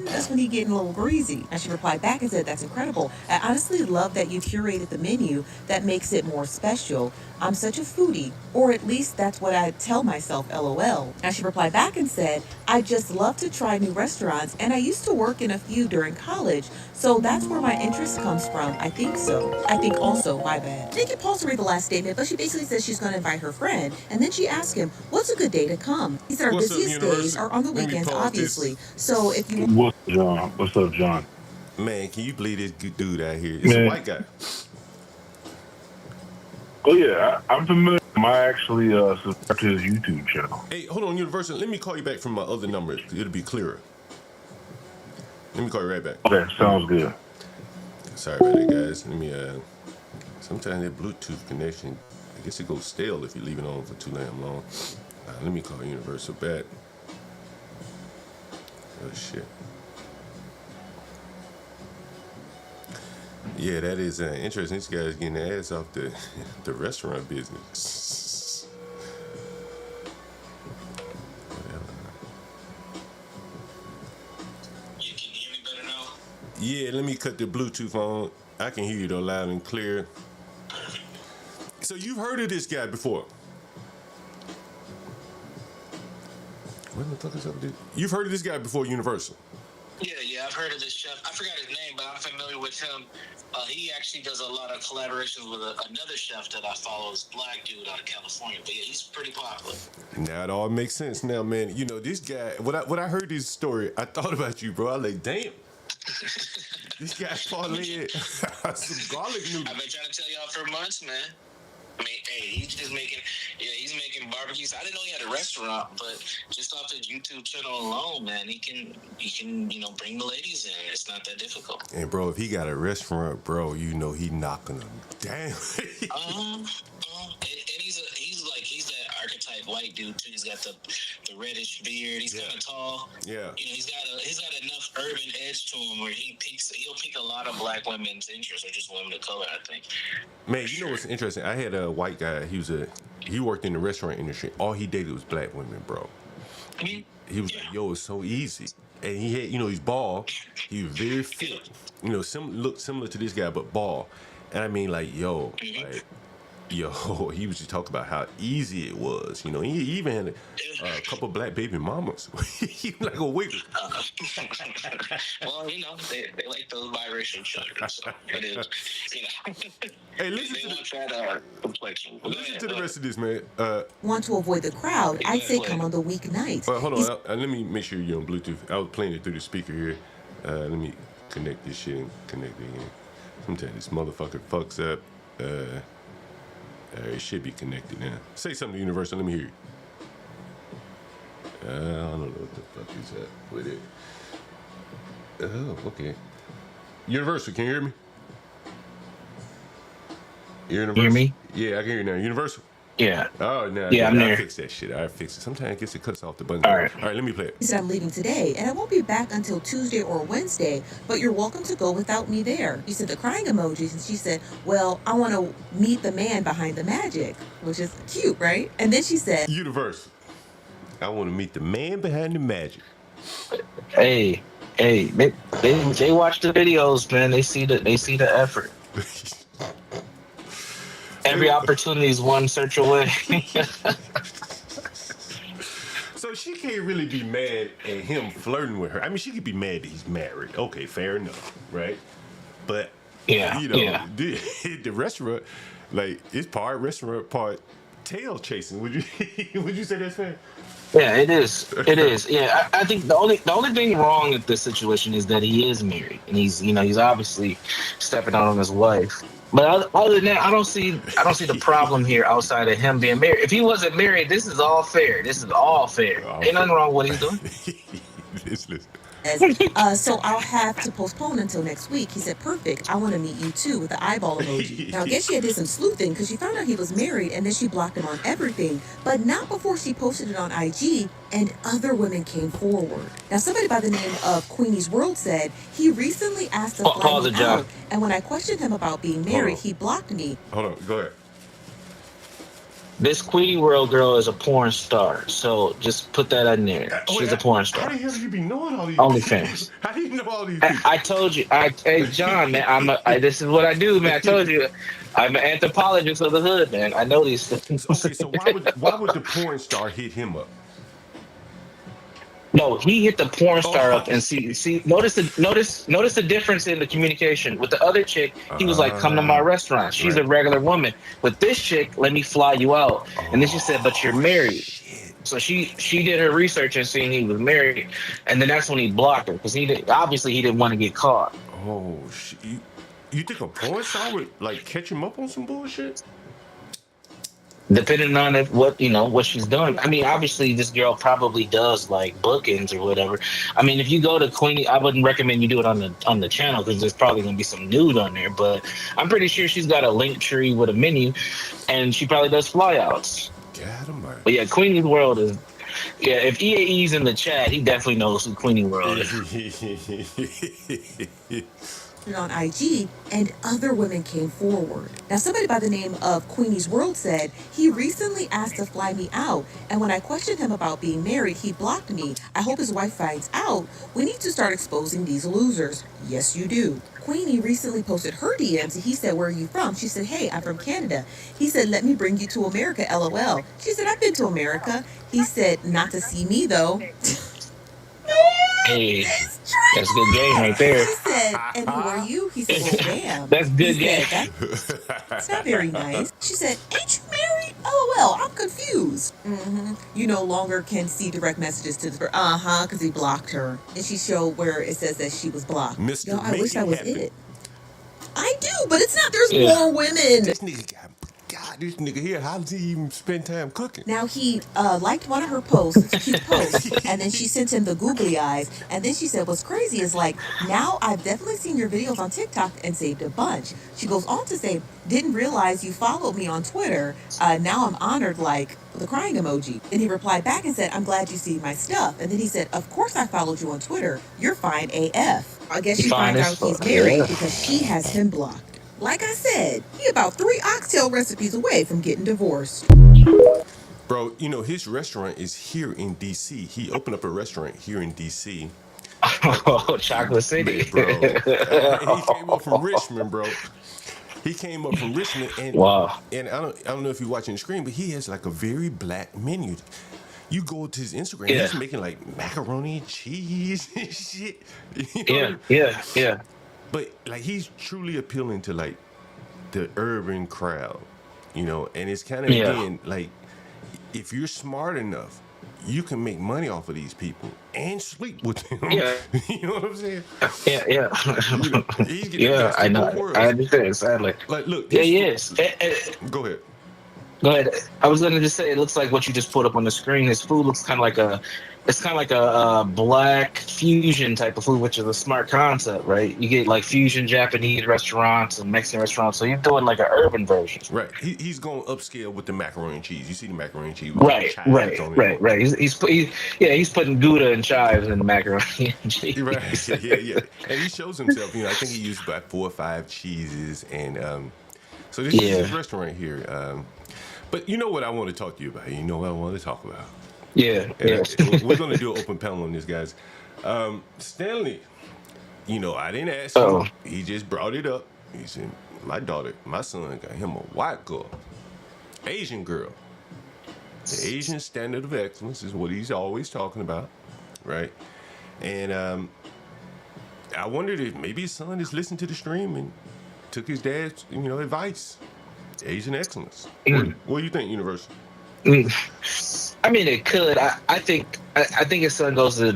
That's when he getting a little greasy. And she replied back and said, that's incredible. I honestly love that you curated the menu that makes it more special. I'm such a foodie, or at least that's what I tell myself, LOL. Now she replied back and said, I just love to try new restaurants, and I used to work in a few during college, so that's where my interest comes from. I think so. I think also, my bad. They can pause to read the last statement, but she basically says she's going to invite her friend, and then she asked him, what's a good day to come? He said our busiest days are on the weekends, obviously. So if you... What's John? What's up, John? Man, can you believe this good dude out here? It's a white guy. Oh yeah, I'm familiar. I actually subscribe to his YouTube channel. Hey, hold on, Universal. Let me call you back from my other number. It'll be clearer. Let me call you right back. Okay, sounds good. Sorry about that, guys. Let me, sometimes that Bluetooth connection, I guess it goes stale if you leave it on for too damn long. Let me call Universal back. Oh, shit. Yeah, that is interesting. This guy's getting the ass off the restaurant business. Can you hear me better now? Yeah, let me cut the Bluetooth on. I can hear you though loud and clear. So you've heard of this guy before? What the fuck is up with this? You've heard of this guy before, Universal? Yeah, I've heard of this chef. I forgot his name, but I'm familiar with him. He actually does a lot of collaborations with another chef that I follow, this black dude out of California. But yeah, he's pretty popular. Now it all makes sense now, man. You know, this guy, when I heard this story, I thought about you, bro. I like, damn. This guy parlayed some garlic noodles. I've been trying to tell y'all for months, man. Hey, he's just making, he's making barbecues. I didn't know he had a restaurant, but just off his YouTube channel alone, man, he can, bring the ladies in. It's not that difficult. And bro, if he got a restaurant, bro, you know he knocking them down. And he's that archetype white dude too. He's got the reddish beard. He's kind of tall. Yeah. He's got enough urban edge to him where he'll pique a lot of black women's interest, or just women of color, I think. Man, you know what's interesting? I had a white guy. He worked in the restaurant industry. All he dated was black women, bro. He was like, yo, it's so easy. And he had, he's bald. He was very fit. Looked similar to this guy, but bald. And I mean, like, he was just talking about how easy it was. He even had a couple black baby mamas. He was like a wiggle. Well, they like those biracial children. So it is, Hey, listen they want that complexion. Listen to the rest of this, man. Want to avoid the crowd, I'd say come on the weeknights. Hold on. Let me make sure you're on Bluetooth. I was playing it through the speaker here. Let me connect this shit and connect it again. Sometimes this motherfucker fucks up. It should be connected now. Say something to Universal. Let me hear you. I don't know what the fuck is that with it. Oh, okay. Universal, can you hear me? Universal? Hear me? Yeah, I can hear you now. Universal? Yeah. Oh, no. Yeah, I'm I there. fix that shit. I fix it. Sometimes I guess it cuts off the button. All right, let me play it. He said, I'm leaving today, and I won't be back until Tuesday or Wednesday, but you're welcome to go without me there. He said the crying emojis, and she said, well, I want to meet the man behind the magic, which is cute, right? And then she said, Universal. I want to meet the man behind the magic. Hey, they watch the videos, man. They see the effort. Every opportunity is one search away. So she can't really be mad at him flirting with her. I mean, she could be mad that he's married. Okay, fair enough, right? But the restaurant, like, it's part restaurant, part tail chasing. Would you say that's fair? Yeah, it is. It is. Yeah, I think the only thing wrong with this situation is that he is married, and he's obviously stepping out on his wife. But other than that, I don't see the problem here outside of him being married. If he wasn't married, this is all fair. Ain't nothing wrong with what he's doing. Listen. So I'll have to postpone until next week. He said, perfect. I want to meet you too, with the eyeball emoji. Now, I guess she had did some sleuthing because she found out he was married and then she blocked him on everything, but not before she posted it on IG and other women came forward. Now, somebody by the name of Queenie's World said he recently asked to fly me out, and when I questioned him about being married, he blocked me. Hold on, go ahead. This Queenie World girl is a porn star, so just put that in there. She's a porn star. How the hell do you be knowing all these? OnlyFans. How do you know all these people? I told you. Hey, John, man, this is what I do, man. I told you. I'm an anthropologist of the hood, man. I know these things. Okay, so why would the porn star hit him up? No, he hit the porn star up and see. Notice the difference in the communication. With the other chick, he was like, "Come to my restaurant." She's a regular woman. With this chick, let me fly you out. And then she said, "But you're married." So she did her research and seen he was married, and then that's when he blocked her because he didn't want to get caught. Oh shit! You think a porn star would like catch him up on some bullshit? Depending on what she's done. I mean, obviously this girl probably does like bookings or whatever. I mean, if you go to Queenie, I wouldn't recommend you do it on the channel because there's probably gonna be some nude on there. But I'm pretty sure she's got a link tree with a menu, and she probably does flyouts. But yeah, Queenie's World is. Yeah, if EAE's in the chat, he definitely knows who Queenie World is. On IG, and other women came forward. Now, somebody by the name of Queenie's World said he recently asked to fly me out, and when I questioned him about being married, he blocked me. I hope his wife finds out. We need to start exposing these losers. Yes, you do. Queenie recently posted her DMs, and he said, where are you from? She said, hey, I'm from Canada. He said, let me bring you to America, LOL. She said, I've been to America. He said, not to see me, though. Hey, that's good game right there. He said, and who are you? He said, well, damn. That's good game. That's not very nice. She said, ain't you married? LOL, I'm confused. You no longer can see direct messages to the because he blocked her. And she showed where it says that she was blocked. Yo, I wish that was it. I do, but it's not. There's more women. This nigga got this nigga here. How does he even spend time cooking? Now he liked one of her posts. It's a cute post, and then she sent him the googly eyes. And then she said, "What's crazy is like now I've definitely seen your videos on TikTok and saved a bunch." She goes on to say, "Didn't realize you followed me on Twitter. Now I'm honored." Like the crying emoji. And he replied back and said, "I'm glad you see my stuff." And then he said, "Of course I followed you on Twitter. You're fine AF." I guess she Fine finds as out he's fuck. married Yeah. because she has him blocked. Like I said, he about 3 oxtail recipes away from getting divorced. Bro, you know, his restaurant is here in D.C. He opened up a restaurant here in D.C. Oh, Chocolate City. Bro. He came up from Richmond, bro. He came up from Richmond, and Wow. and I don't know if you're watching the screen, but he has like a very black menu. You go to his Instagram, Yeah. he's making like macaroni and cheese and shit. You know? Yeah. But like he's truly appealing to like the urban crowd, you know, and it's kind of Yeah. again like if you're smart enough, you can make money off of these people and sleep with them. Yeah. You know what I'm saying? Yeah. You know, he's getting the Yeah, best I of know. both worlds. I understand, sadly. Like, look, Yeah, this- yes. Go ahead. Go ahead. I was gonna just say it looks like what you just put up on the screen. His food looks kind of like a black fusion type of food, which is a smart concept, right? You get like fusion Japanese restaurants and Mexican restaurants, so you're doing like an urban version. Right. He's going upscale with the macaroni and cheese. You see the macaroni and cheese with Right. chives on it. He's putting Gouda and chives in the macaroni and cheese. Right. Yeah. And he shows himself, you know, I think he used about 4 or 5 cheeses. And so this is his restaurant here. But you know what I want to talk to you about? You know what I want to talk about? Yeah. We're going to do an open panel on this, guys. Stanley, you know, I didn't ask him. He just brought it up. He said, my son got him a white girl, Asian girl. The Asian standard of excellence is what he's always talking about, right? And I wondered if maybe his son just listened to the stream and took his dad's, you know, advice. Asian excellence. What do you think, Universal? I mean, it could. I think his son goes to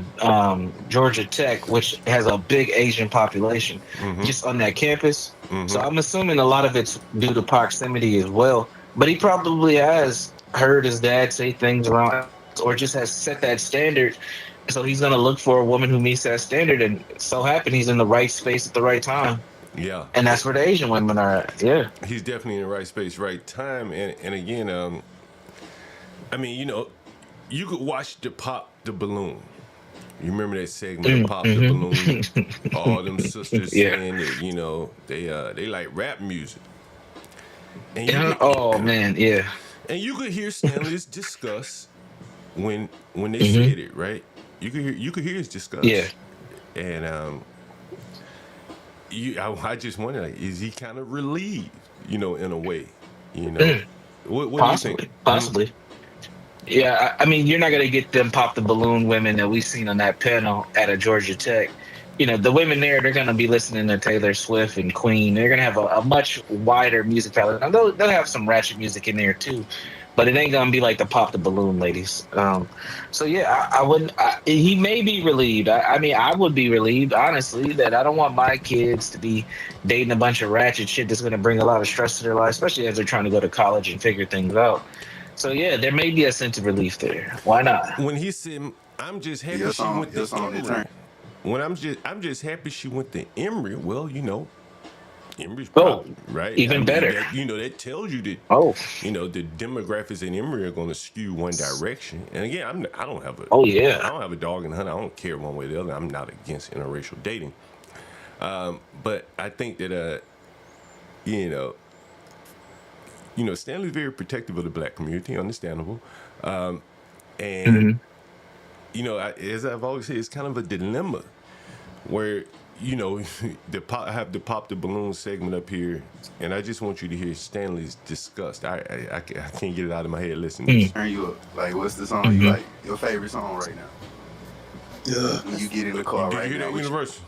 Georgia Tech, which has a big Asian population, just on that campus. So I'm assuming a lot of it's due to proximity as well. But he probably has heard his dad say things around, or just has set that standard. So he's gonna look for a woman who meets that standard, and so happen he's in the right space at the right time. Yeah. And that's where the Asian women are at. Yeah. He's definitely in the right space, right time. And again, I mean, you know, you could watch the Pop the Balloon. You remember that segment of Pop the Balloon? All them sisters saying that, you know, they like rap music. And man, yeah. And you could hear Stanley's disgust when they said it, right? You could hear his disgust. Yeah. And I just wonder, like, is he kind of relieved, you know, in a way, you know? What do you think? Possibly. Yeah, I mean, you're not going to get them Pop the Balloon women that we've seen on that panel at a Georgia Tech. You know, the women there, they're going to be listening to Taylor Swift and Queen. They're going to have a much wider music palette. Now, they'll have some ratchet music in there, too. But it ain't going to be like the Pop the Balloon ladies. So, yeah, I wouldn't. He may be relieved. I mean, I would be relieved, honestly, that I don't want my kids to be dating a bunch of ratchet shit that's going to bring a lot of stress to their life, especially as they're trying to go to college and figure things out. So, yeah, there may be a sense of relief there. Why not? When he said, I'm just happy she went to Emory. When I'm just happy she went to Emory. Well, you know, Emory's probably, right? Even better. That tells you that, you know, the demographics in Emory are going to skew one direction. And again, I don't have a dog in the hunt. I don't care one way or the other. I'm not against interracial dating. But I think that, you know, Stanley's very protective of the black community, understandable. And, you know, as I've always said, it's kind of a dilemma where, you know, I have the Pop the Balloon segment up here, and I just want you to hear Stanley's disgust. I can't get it out of my head. Listen to this. Turn you up. Like, what's the song you like? Your favorite song right now? Yeah. When you get in the car right Did you hear now. that, Universal?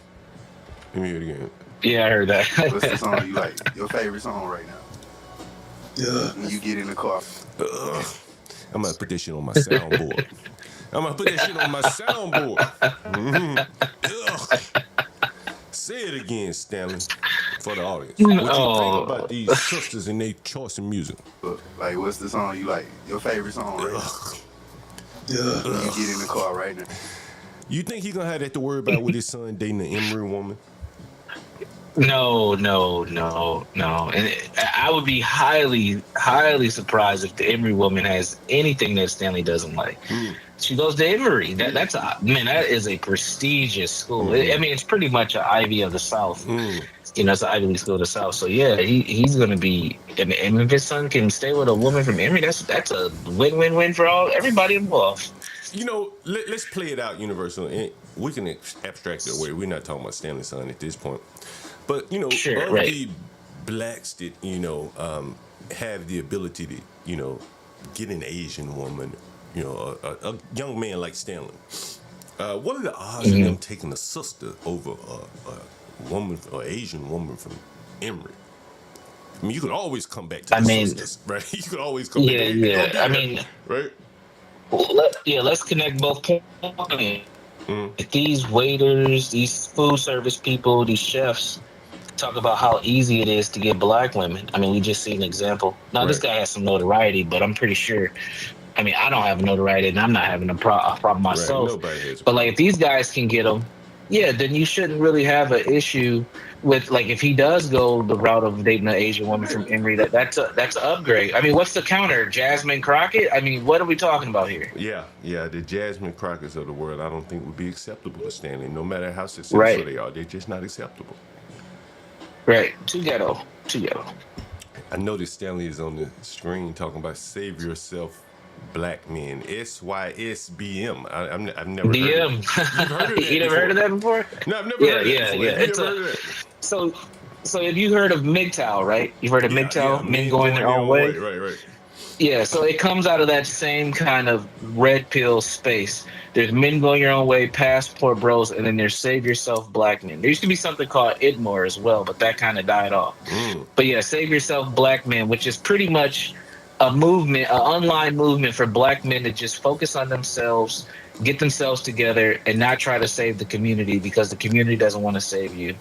Let me hear it again. Yeah, I heard that. What's the song you like? Your favorite song right now? Yeah. When you get in the car. I'm going to put that shit on my soundboard. Say it again, Stanley. for the audience. What you think Oh, about these sisters and their choice in music? Like, what's the song you like? Your favorite song right now? When you get in the car right now. You think he gonna have that to worry about with his son dating an Emory woman? no. And I would be highly surprised if the Emory woman has anything that Stanley doesn't like. She goes to Emory. That is a prestigious school. I mean, it's pretty much an Ivy of the South. You know, it's an Ivy League school of the South. So yeah, he's going to be. And if his son can stay with a woman from Emory, that's a win-win-win for everybody involved. You know, let's play it out, Universal. And we can abstract it away. We're not talking about Stanley's son at this point. But, you know, Sure, of right. the blacks that, you know, have the ability to, you know, get an Asian woman, you know, a young man like Stanley, what are the odds of them taking a sister over a woman, or Asian woman from Emory? I mean, you could always come back to the sisters, right? You could always come back. I mean, right? Let's connect both points. If these waiters, these food service people, these chefs talk about how easy it is to get black women. I mean, we just see an example. Now, this guy has some notoriety, but I'm pretty sure. I mean, I don't have notoriety, and I'm not having a problem myself. Nobody has. But like, if these guys can get them, yeah, then you shouldn't really have an issue with, like, if he does go the route of dating an Asian woman from Emory, that's an upgrade. I mean, what's the counter? Jasmine Crockett? I mean, what are we talking about here? Yeah, the Jasmine Crockett's of the world, I don't think would be acceptable to Stanley. No matter how successful they are, they're just not acceptable. Right, too ghetto. I noticed Stanley is on the screen talking about save yourself, black men. SYSBM. I've never heard of BM. that. You've heard of that You never heard of that before? No, I've never heard of that before. Yeah. Have you ever heard of that? So have you heard of MGTOW, right? You've heard of MGTOW, men going their own way? Right. Yeah, so it comes out of that same kind of red pill space. There's men going your own way, passport bros, and then there's save yourself black men. There used to be something called IDMOR as well, but that kind of died off. But yeah, save yourself black men, which is pretty much a movement, an online movement for black men to just focus on themselves, get themselves together, and not try to save the community because the community doesn't want to save you.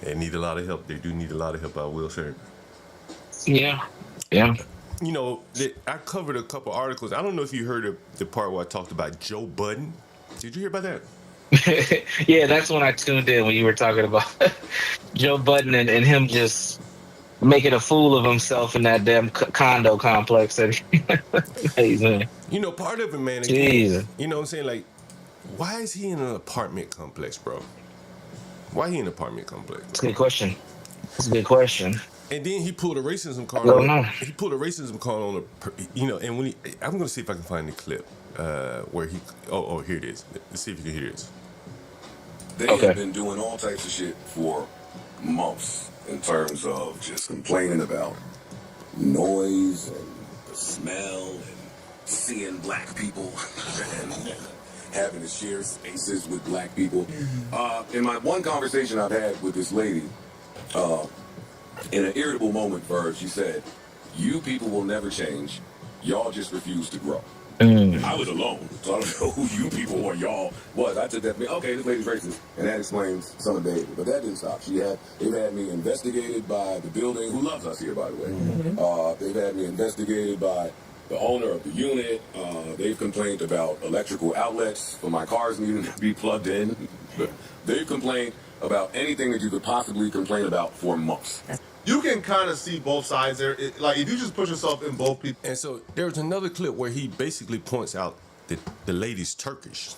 They need a lot of help. They do need a lot of help, I will say. Yeah. You know, I covered a couple articles. I don't know if you heard of the part where I talked about Joe Budden. Did you hear about that? Yeah, that's when I tuned in when you were talking about Joe Budden and him just making a fool of himself in that damn condo complex that he's in. You know, part of it, man, Jesus. you know what I'm saying? Like, why is he in an apartment complex, bro? Why he in an apartment complex? That's a good question. And then he pulled a racism card He pulled a racism card on you know, and when I'm going to see if I can find the clip where he, here it is. Let's see if you can hear this. They have been doing all types of shit for months in terms of just complaining about noise and the smell and seeing black people and having to share spaces with black people. In my one conversation I've had with this lady, in an irritable moment for her, she said, "You people will never change. Y'all just refuse to grow." I was alone, so I don't know who you people or y'all was. I took that to me, okay, this lady's racist, and that explains some of the behavior. But that didn't stop. They've had me investigated by the building, who loves us here, by the way. They've had me investigated by the owner of the unit. They've complained about electrical outlets for my cars needing to be plugged in. They've complained about anything that you could possibly complain about for months. You can kind of see both sides there. Like, if you just put yourself in both people. And so there's another clip where he basically points out that the lady's Turkish,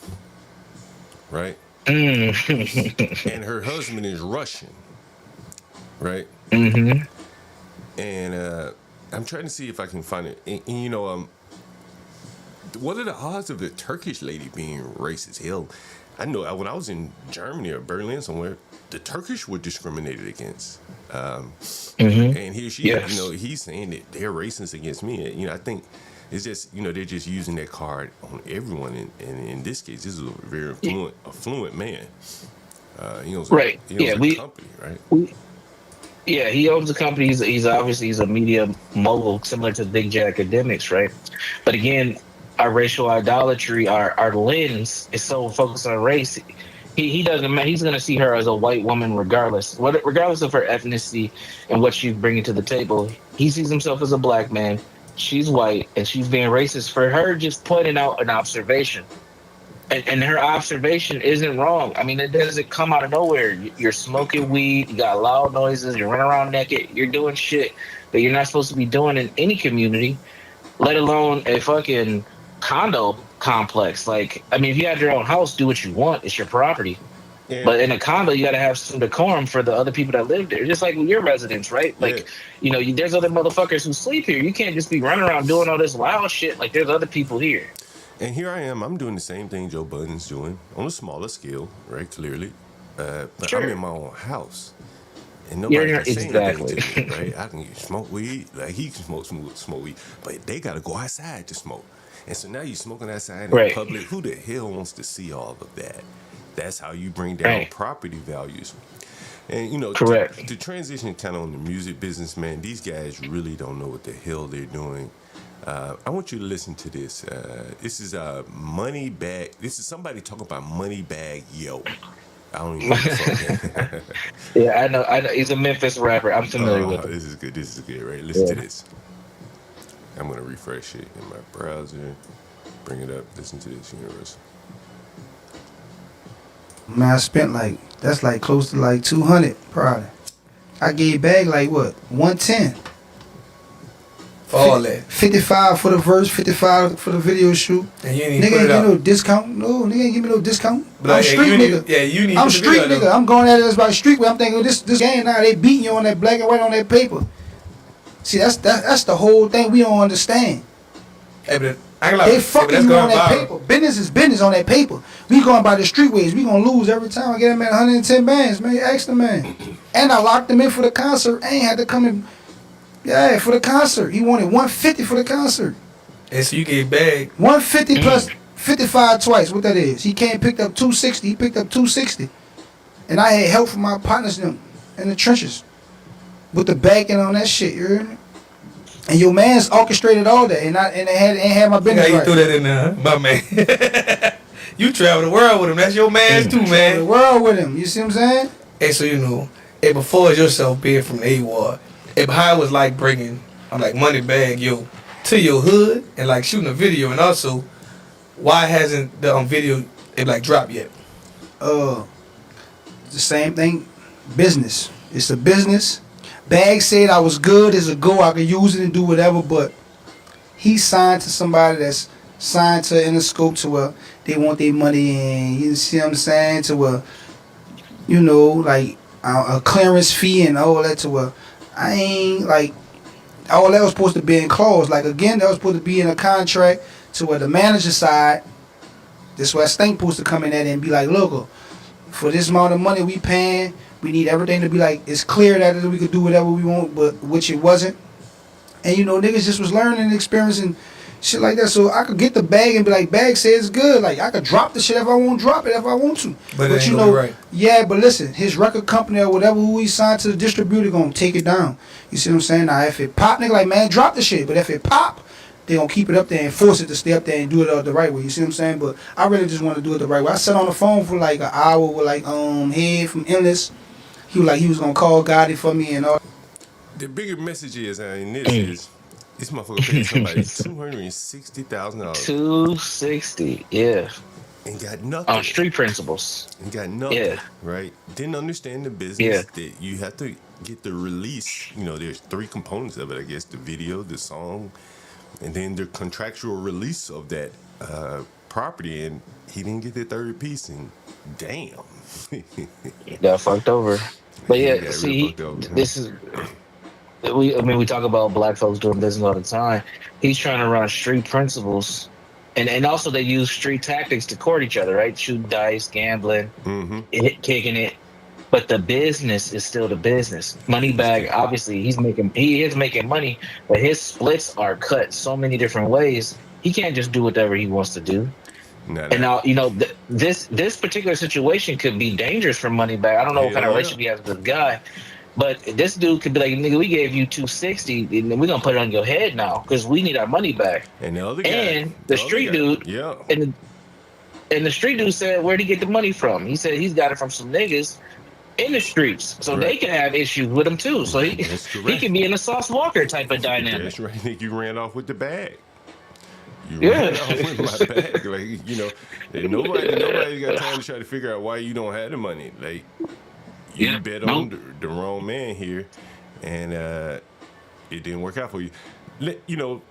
right? And her husband is Russian, right? And I'm trying to see if I can find it. And you know, what are the odds of the Turkish lady being racist? Hell, I know when I was in Germany or Berlin somewhere, the Turkish were discriminated against. And here she is, you know, he's saying that they're racist against me. And, you know, I think it's just, you know, they're just using that card on everyone. And in this case, this is a very affluent man. He owns a company, right? He owns a company. He's obviously a media mogul, similar to Big J Academics, right? But again, our racial idolatry, our lens is so focused on race. He doesn't. He's gonna see her as a white woman, regardless of her ethnicity and what she's bringing to the table. He sees himself as a black man. She's white, and she's being racist for her just pointing out an observation. And her observation isn't wrong. I mean, it doesn't come out of nowhere. You're smoking weed, you got loud noises, you're running around naked, you're doing shit that you're not supposed to be doing in any community, let alone a fucking condo complex. Like, I mean, if you have your own house, do what you want. It's your property. Yeah. But in a condo, you got to have some decorum for the other people that live there. Just like with your residents, right? Like, you know, there's other motherfuckers who sleep here. You can't just be running around doing all this wild shit. Like, there's other people here. And here I am. I'm doing the same thing Joe Budden's doing on a smaller scale, right? Clearly, but I'm in my own house, and nobody can say anything to me, right? I can smoke weed, like he can smoke weed, but they got to go outside to smoke. And so now you're smoking outside in public. Who the hell wants to see all of that? That's how you bring down property values. And you know, to transition kind of on the music business, man, these guys really don't know what the hell they're doing. I want you to listen to this. This is Moneybagg. This is somebody talking about Moneybagg Yo. I don't even know the song. Yeah, I know. He's a Memphis rapper. I'm familiar with him. This is good. This is good, right? Listen to this. I'm going to refresh it in my browser. Bring it up. Listen to this, Universe. Man, I spent that's close to like 200 probably. I gave Bag like what? 110. For all that. 55 for the verse, 55 for the video shoot. And you ain't nigga put ain't it give out. no discount. No, nigga ain't give me no discount. But I'm like, street nigga. You need I'm to street video, nigga. though. I'm going at it by street way. I'm thinking this game now, they beating you on that black and white on that paper. See, that's the whole thing we don't understand. Hey, but I ain't they fucking you on that paper. Business is business on that paper. We going by the streetways. We gonna lose every time. I get them at 110 bands, man. Ask the man. And I locked them in for the concert. I ain't had to come in. Yeah, for the concert. He wanted 150 for the concert. And so you gave Bag 150 plus 55 twice. What that is? He came picked up 260. He picked up 260. And I had help from my partners in the trenches with the backing on that shit. You hear me? And your man's orchestrated all that, and had my business. How you right. threw that in there, huh? My man. You travel the world with him. That's your man's too, man. Travel the world with him. You see what I'm saying? Hey, so you know, hey, before yourself being from AWOD, hey, how it was like bringing, Moneybagg Yo to your hood and like shooting a video, and also, why hasn't the video dropped yet? The same thing. Business. It's a business. Bag said I was good as a go. I could use it and do whatever, but he signed to somebody that's signed to Interscope to where they want their money in. You see what I'm saying? To where, you know, like a clearance fee and all that. To where I ain't like all that was supposed to be in clause. Like again, that was supposed to be in a contract to where the manager side. This is where Stank supposed to come in at and be like, look, for this amount of money we paying. We need everything to be like, it's clear that we could do whatever we want, but which it wasn't. And you know, niggas just was learning and experiencing shit like that. So I could get the bag and be like, Bag says it's good. Like I could drop the shit if I want to drop it if I want to. But you know, right. Yeah, but listen, his record company or whatever who he signed to the distributor gonna take it down. You see what I'm saying? Now if it pop, nigga, like man, drop the shit. But if it pop, they gonna keep it up there and force it to stay up there and do it the right way. You see what I'm saying? But I really just want to do it the right way. I sat on the phone for like an hour with like Head from Endless. He was gonna call Gotti for me and all. The bigger message is, and this is, this motherfucker paid somebody $260,000. $260, yeah. And got nothing. On street principles. And got nothing. Yeah. Right? Didn't understand the business that you have to get the release. You know, there's 3 components of it, I guess. The video, the song, and then the contractual release of that property. And he didn't get the third piece, and damn. Got fucked over. But yeah, see, this is... we talk about black folks doing business all the time. He's trying to run street principles, and also they use street tactics to court each other, right? Shooting dice, gambling, kicking it. But the business is still the business. Moneybagg, obviously, he is making money, but his splits are cut so many different ways. He can't just do whatever he wants to do. And now, you know, this particular situation could be dangerous for Moneybagg. I don't know what kind of relationship he has with the guy. But this dude could be like, nigga, we gave you $260, and we're gonna put it on your head now because we need our money back. And the other guy, and the street dude, yeah, and And the street dude said, where'd he get the money from? He said he's got it from some niggas in the streets, so they can have issues with him too. So he can be in a Sauce Walker type of dynamic. That's right. Nick, you ran off with the bag. You Yeah. ran off with my bag. Like, you know, and nobody got time to try to figure out why you don't have the money. Like, you bet on the wrong man here, and it didn't work out for you. You know,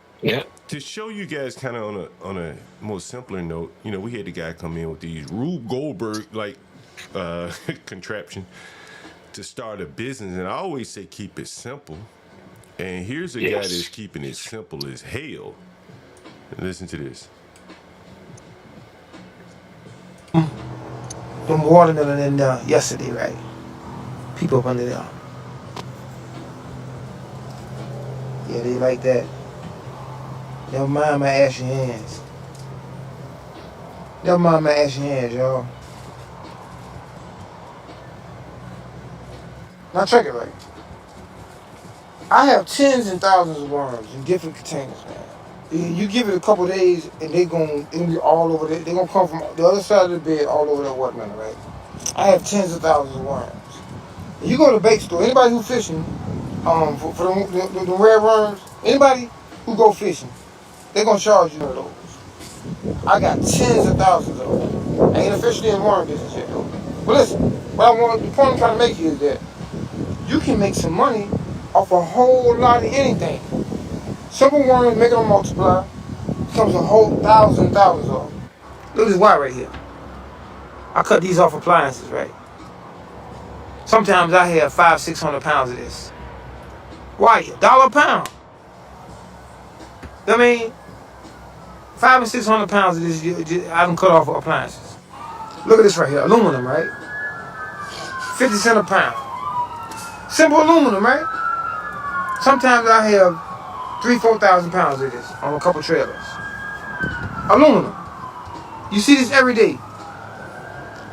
to show you guys kind of on a more simpler note, you know, we had the guy come in with these Rube Goldberg like contraption to start a business, and I always say keep it simple. And here's a guy that's keeping it simple as hell. Listen to this. Them watermelon in there yesterday, right? People up under there. Yeah, they like that. Never mind my ashy hands. Never mind my ashy hands, y'all. Now check it right. I have tens and thousands of worms in different containers, man. You give it a couple days and it'll be all over there. They're gonna come from the other side of the bed all over that watermelon, right? I have tens of thousands of worms. You go to the bait store, anybody who fishing, for the red worms, anybody who go fishing, they're gonna charge you one of those. I got tens of thousands of them. I ain't officially in worm business yet. But listen, the point I'm trying to make here is that you can make some money off a whole lot of anything. Simple worms, make them multiply, becomes a whole thousands of them. Look at this wire right here. I cut these off appliances, right? Sometimes I have 500-600 pounds of this. Why? $1 a pound. I mean, 500 and 600 pounds of this I done cut off appliances. Look at this right here, aluminum, right? 50 cents a pound. Simple aluminum, right? Sometimes I have 3,000-4,000 pounds of this on a couple trailers. Aluminum. You see this every day.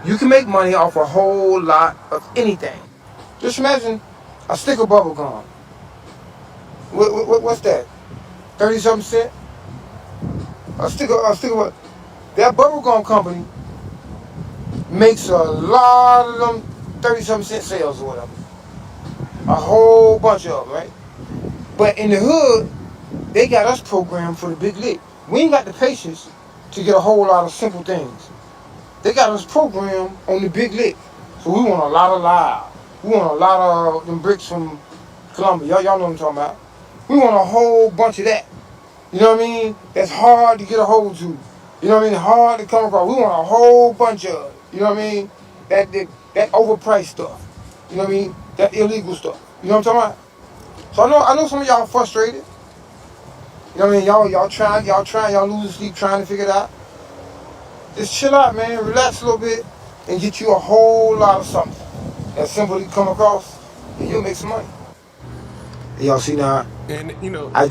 You can make money off a whole lot of anything. Just imagine a stick of bubble gum. What's that? 30-something cent? A stick of that bubble gum company makes a lot of them 30-something cent sales or whatever. A whole bunch of them, right? But in the hood, they got us programmed for the big lick. We ain't got the patience to get a whole lot of simple things. They got us programmed on the big lick. So we want a lot of live. We want a lot of them bricks from Columbia. Y'all know what I'm talking about. We want a whole bunch of that. You know what I mean? That's hard to get a hold to. You know what I mean? Hard to come across. We want a whole bunch of it. You know what I mean? That overpriced stuff. You know what I mean? That illegal stuff. You know what I'm talking about? So I know some of y'all frustrated. You know what I mean? Y'all trying, y'all losing sleep trying to figure it out. Just chill out, man. Relax a little bit and get you a whole lot of something. That's simple to come across and you'll make some money. Y'all see now? And you know, I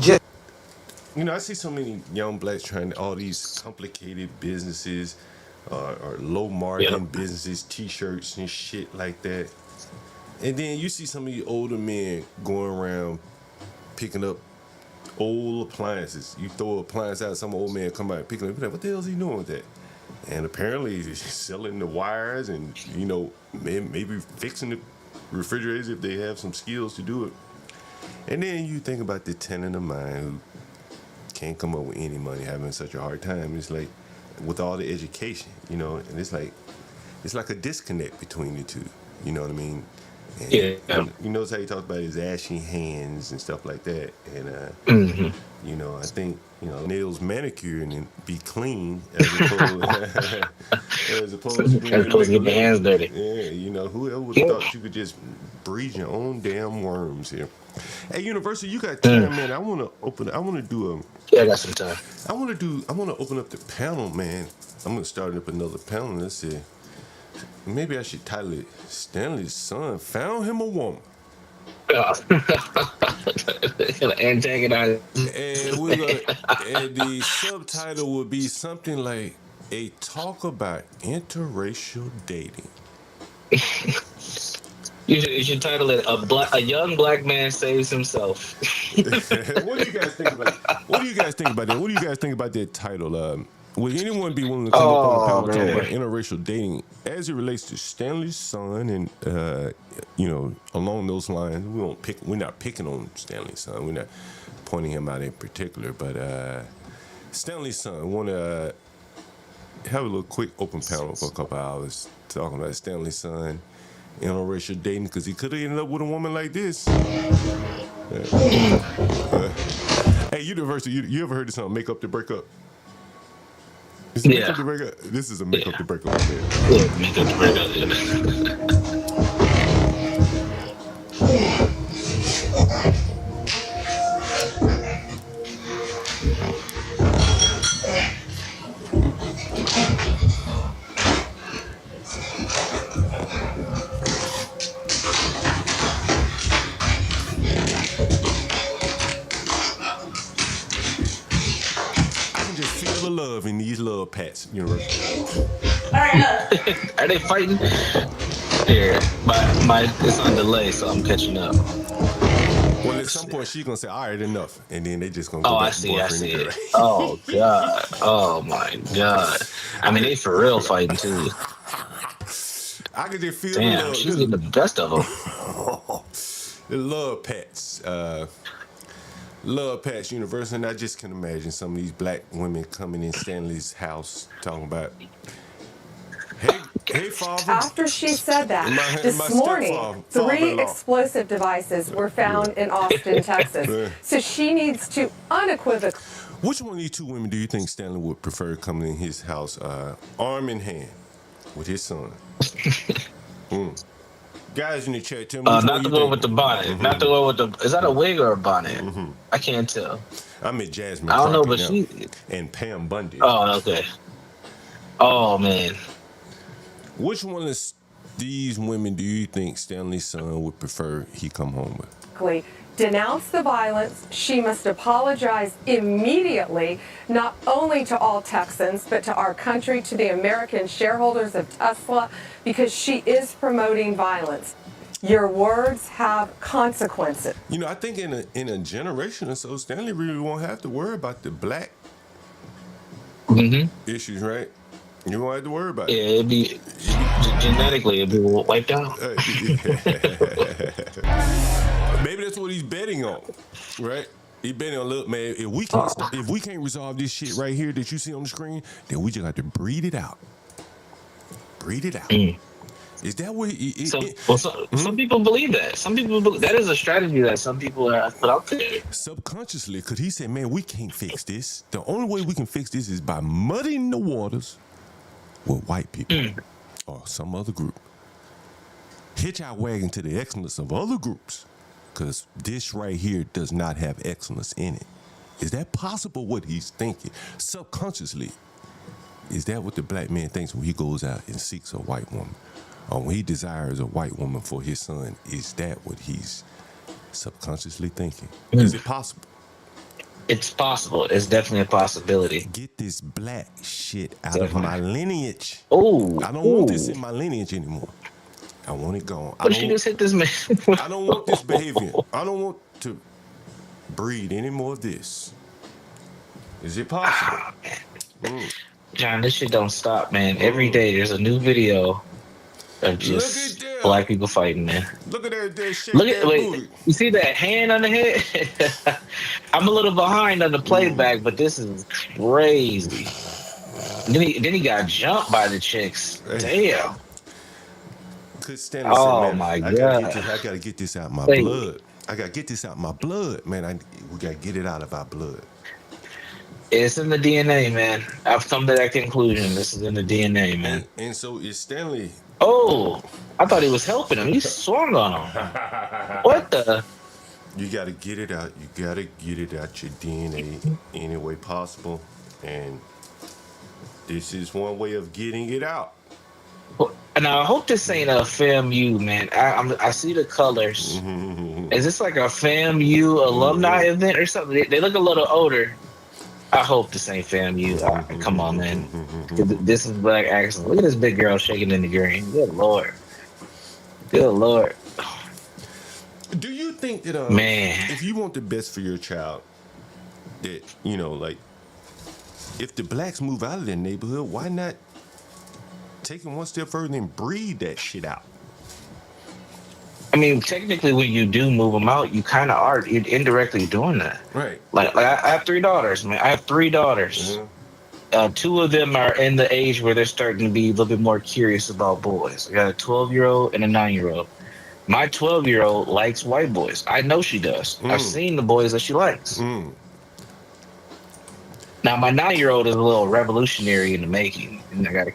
see so many young blacks trying all these complicated businesses, or low margin businesses, t-shirts and shit like that. And then you see some of the older men going around picking up old appliances. You throw an appliance out, some old man come out and pick it up. Like, what the hell is he doing with that? And apparently he's selling the wires and, you know, maybe fixing the refrigerators if they have some skills to do it. And then you think about the tenant of mine who can't come up with any money, having such a hard time. It's like, with all the education, you know, and it's like a disconnect between the two. You know what I mean? And you notice how he talked about his ashy hands and stuff like that. And, you know, I think, you know, nails manicured and be clean as opposed to getting your hands dirty. Yeah, you know, whoever would have thought you could just breed your own damn worms here. Hey, Universal, you got time, man. I want to do Yeah, I got some time. I want to open up the panel, man. I'm going to start up another panel. Let's see. Maybe I should title it Stanley's son found him a woman. Antagonize. And the subtitle would be something like a talk about interracial dating. You should title it a young black man saves himself. What do you guys think about that? What do you guys think about that title? would anyone be willing to come up on the panel talking man. about interracial dating as it relates to Stanley's son and along those lines? We're not picking on Stanley's son. We're not pointing him out in particular, but Stanley's son. Want to have a little quick open panel for a couple hours talking about Stanley's son, interracial dating, because he could have ended up with a woman like this. Hey, University, you ever heard of something, make up to break up? Is it make up to break up? This is a make up to break up right there. Yeah, make up to break up. Love in these love pats, University. Are they fighting? Here, my it's on delay, so I'm catching up. Well, at some point she's gonna say, "All right, enough," and then they just gonna go back to I boyfriend see and it. girl. Oh god. Oh my god. I mean, they for real fighting too. I could just feel Damn, the love. she's getting the best of them. The love pats. Love Pats University, and I just can imagine some of these black women coming in Stanley's house talking about, hey, father. After she said that, my this morning, stepfather, 3 explosive devices were found in Austin, Texas. So she needs to unequivocally. Which one of these two women do you think Stanley would prefer coming in his house, arm in hand, with his son? Guys in the chat, tell me. Not the one with the bonnet. Mm-hmm. Not the one with the. Is that a wig or a bonnet? Mm-hmm. I can't tell. I mean Jasmine. I don't know, Crockett but now, she. and Pam Bundy. Oh, okay. Oh man. Which one of these women do you think Stanley's son would prefer he come home with? Denounce the violence. She must apologize immediately, not only to all Texans, but to our country, to the American shareholders of Tesla, because she is promoting violence. Your words have consequences. You know, I think in a generation or so, Stanley really won't have to worry about the black issues, right? You won't have to worry about it. Yeah, it'd be genetically, it'd be wiped out. Maybe that's what he's betting on, right? He's betting on, look, man, if we can't resolve this shit right here that you see on the screen, then we just have to breed it out. Breed it out. Is that what? Some people believe that. Some people believe that is a strategy that some people have put out there. Subconsciously, because he said, man, we can't fix this. The only way we can fix this is by muddying the waters with white people or some other group. Hitch our wagon to the excellence of other groups, because this right here does not have excellence in it. Is that possible what he's thinking? Subconsciously, is that what the black man thinks when he goes out and seeks a white woman? Or when he desires a white woman for his son, is that what he's subconsciously thinking? Is it possible? It's possible. It's definitely a possibility. Get this black shit out of my lineage. Oh, I don't want this in my lineage anymore. I want it gone. What if she just hit this man? I don't want this behavior. I don't want to breed any more of this. Is it possible? John, this shit don't stop, man. Every day there's a new video of just black people fighting, man. Look at that shit. Wait, you see that hand on the head? I'm a little behind on the playback, but this is crazy. Then he got jumped by the chicks. Damn. Oh my God. I gotta get this out of my blood. I gotta get this out of my blood, man. We gotta get it out of our blood. It's in the DNA, man. I've come to that conclusion. This is in the DNA, man. And so is Stanley. Oh, I thought he was helping him. He swung on him. What the? You gotta get it out. You gotta get it out your DNA any way possible. And this is one way of getting it out. Now, I hope this ain't a FAMU, man. I see the colors. Is this like a FAMU alumni event or something? They look a little older. I hope this ain't FAMU. Come on, man. This is black accent. Look at this big girl shaking in the green. Good Lord. Good Lord. Do you think that, man, if you want the best for your child, that, you know, like, if the blacks move out of their neighborhood, why not take it one step further and breed that shit out? I mean, technically, when you do move them out, you kind of are indirectly doing that. Right. Like I have 3 daughters, man. I have 3 daughters. Mm-hmm. 2 of them are in the age where they're starting to be a little bit more curious about boys. I got a 12-year-old and a 9-year-old. My 12-year-old likes white boys. I know she does. I've seen the boys that she likes. Now, my 9-year-old is a little revolutionary in the making. And I gotta,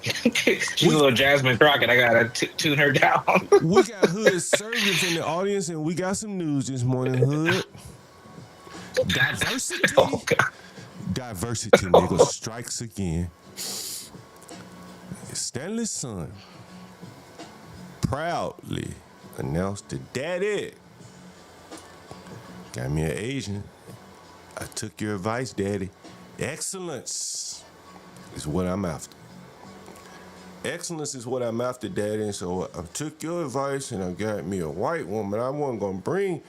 she's a little Jasmine Crockett. I gotta tune her down. We got Hood servants in the audience, and we got some news this morning, Hood. Diversity. Oh, Diversity, nigga, strikes again. Stanley's son proudly announced to Daddy, got me an Asian. I took your advice, Daddy. Excellence is what I'm after. Excellence is what I'm after, Daddy. And so I took your advice and I got me a white woman. I wasn't gonna bring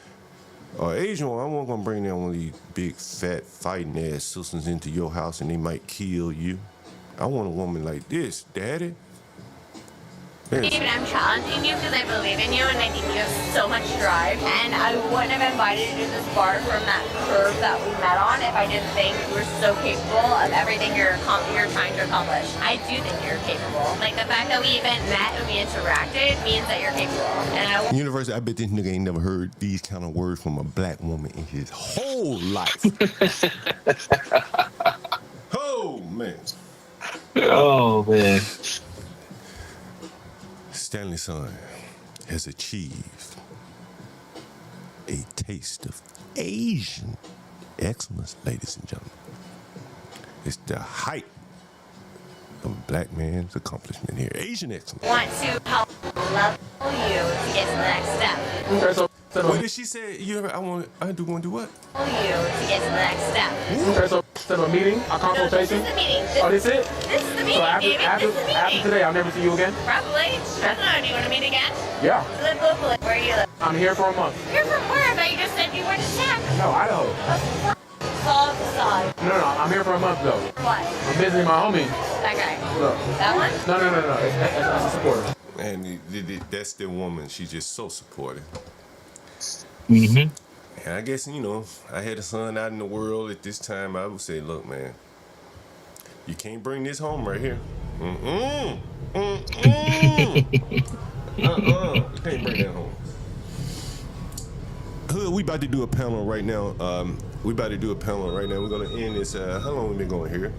an Asian one. I wasn't gonna bring that one of these big, fat, fighting ass sisters into your house and they might kill you. I want a woman like this, Daddy. David, I'm challenging you because I believe in you and I think you have so much drive. And I wouldn't have invited you to this bar from that curve that we met on if I didn't think you were so capable of everything you're trying to accomplish. I do think you're capable. Like the fact that we even met and we interacted means that you're capable. And University, I bet this nigga ain't never heard these kind of words from a black woman in his whole life. Oh, man. Oh, man. Stanley's son has achieved a taste of Asian excellence, ladies and gentlemen. It's the height of a black man's accomplishment here. Asian excellence. want to help level you to get to the next step. Okay, so what did she say? I do want to do what? You to get to the next step. Okay, so instead of a meeting, a consultation. No, this is the meeting. Oh, this it? This is the meeting, So after, David. after, This is the meeting. after today, I'll never see you again? Probably. Definitely. Do you want to meet again? Yeah. You live locally. Where do you live? I'm here for a month. You're from where? I thought you just said you were in Sac. No, Idaho. Solve the side. No, I'm here for a month, though. What? I'm visiting my homie. That guy. Look. That one? No. It's a supporter. And that's the woman. She's just so supportive. Mm-hmm. And I guess, I had a son out in the world at this time. I would say, look, man, you can't bring this home right here. You can't bring that home. Hood, we about to do a panel right now. We're going to end this. How long we been going here?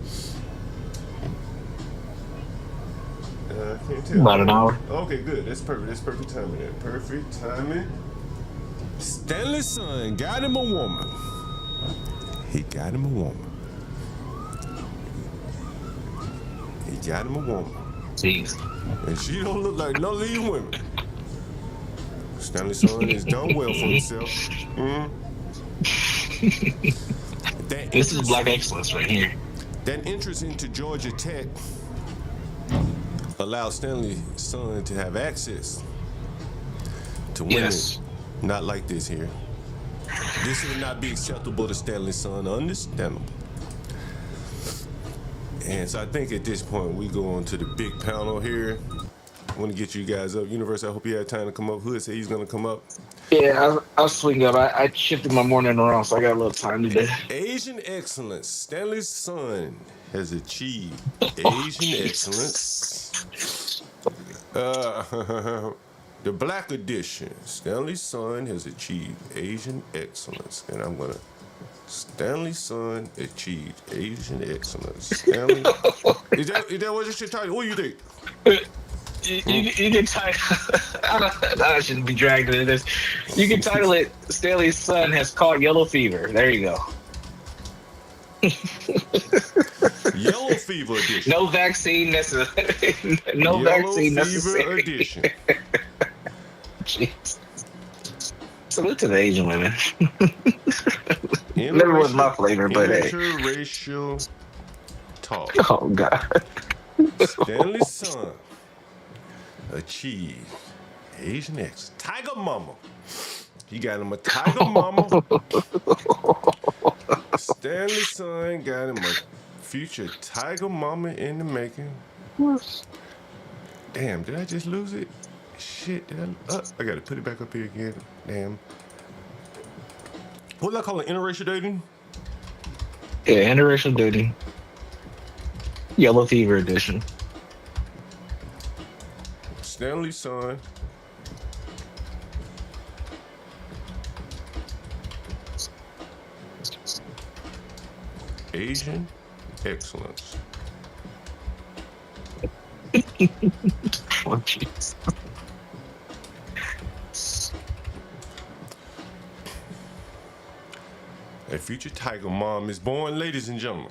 Can't tell. About an hour. Okay, good. That's perfect. That's perfect timing. Then. Perfect timing. Stanley's son got him a woman. He got him a woman. Jeez. And she don't look like none of these women. Stanley's son has done well for himself. This is black excellence right here. That entrance into Georgia Tech allowed Stanley's son to have access to women. Yes. Not like this here. This would not be acceptable to Stanley's son. Understandable. And so I think at this point we go on to the big panel here. I want to get you guys up. Universe, I hope you had time to come up. Hood said he's going to come up. Yeah, I'll swing up. I shifted my morning around, so I got a little time today. Asian excellence. Stanley's son has achieved Asian excellence. The Black Edition. Stanley's son has achieved Asian excellence. And I'm going to... Stanley's son achieved Asian excellence. Stanley... is that what you should title? What do you think? You can title... I shouldn't be dragged into this. You can title it, Stanley's son has caught yellow fever. There you go. Yellow fever edition. No vaccine necessary. No Yellow vaccine fever necessary. edition. Jeez. Salute to the Asian women. Never was my flavor, but hey. Interracial talk. Oh, God. Stanley's son achieved Asian excellence. Tiger Mama. He got him a Tiger Mama. Stanley's son got him a future Tiger Mama in the making. Damn, did I just lose it? Shit, did I gotta put it back up here again. Damn. What do I call it? Interracial dating? Yeah, interracial dating. Yellow Fever edition. Stanley's son. Asian excellence. Oh, jeez. A future Tiger Mom is born, ladies and gentlemen.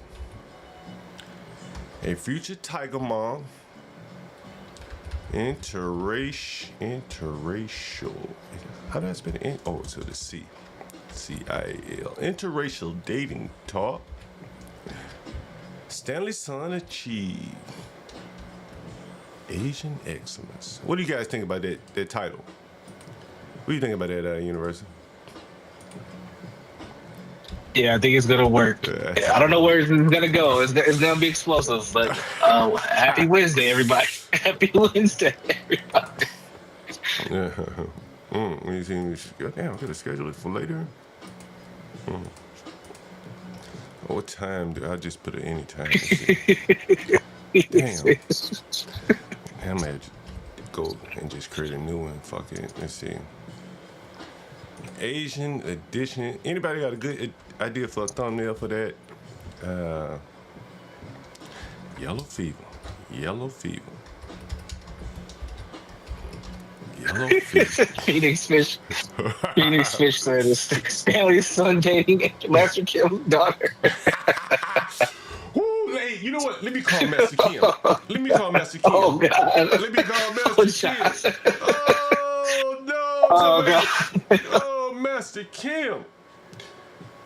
A future Tiger Mom. Interracial. How do I spell it? Oh, so the C. C-I-A-L. Interracial dating talk. Stanley's son achieved Asian excellence. What do you guys think about that title? What do you think about that, University? Yeah, I think it's gonna work. I don't know where it's gonna go. It's gonna be explosive. But happy Wednesday, everybody. Happy Wednesday, everybody. Yeah. Damn, I could have scheduled it for later. What time do I just put it any time? Damn. I'm gonna go and just create a new one. Fuck it. Let's see. Asian edition. Anybody got a good idea for a thumbnail for that? Yellow Fever. Yellow Fever. Yellow Fever. Phoenix Fish said it's Stanley's son dating Master Kim's daughter. Woo, hey, you know what? Let me call Master Kim. Let me call Master Kim. Oh, God. Let me call Master Kim. Oh, no. Oh, God. Oh, Master Kim.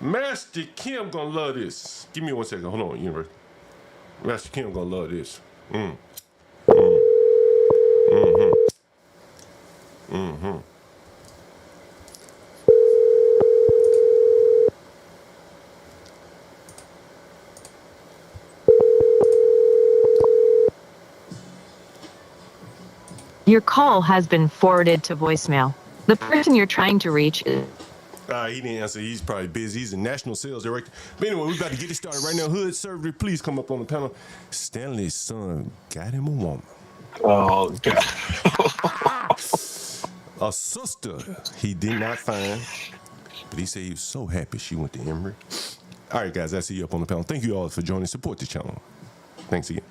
Master Kim gonna love this. Give me 1 second. Hold on, Universe. Master Kim gonna love this. Your call has been forwarded to voicemail. The person you're trying to reach is... He didn't answer. He's probably busy. He's a national sales director. But anyway, we're about to get it started right now. Hood Service, please come up on the panel. Stanley's son got him a woman. Oh, God. A sister he did not find, but he said he was so happy she went to Emory. All right, guys, I see you up on the panel. Thank you all for joining. Support the channel. Thanks again.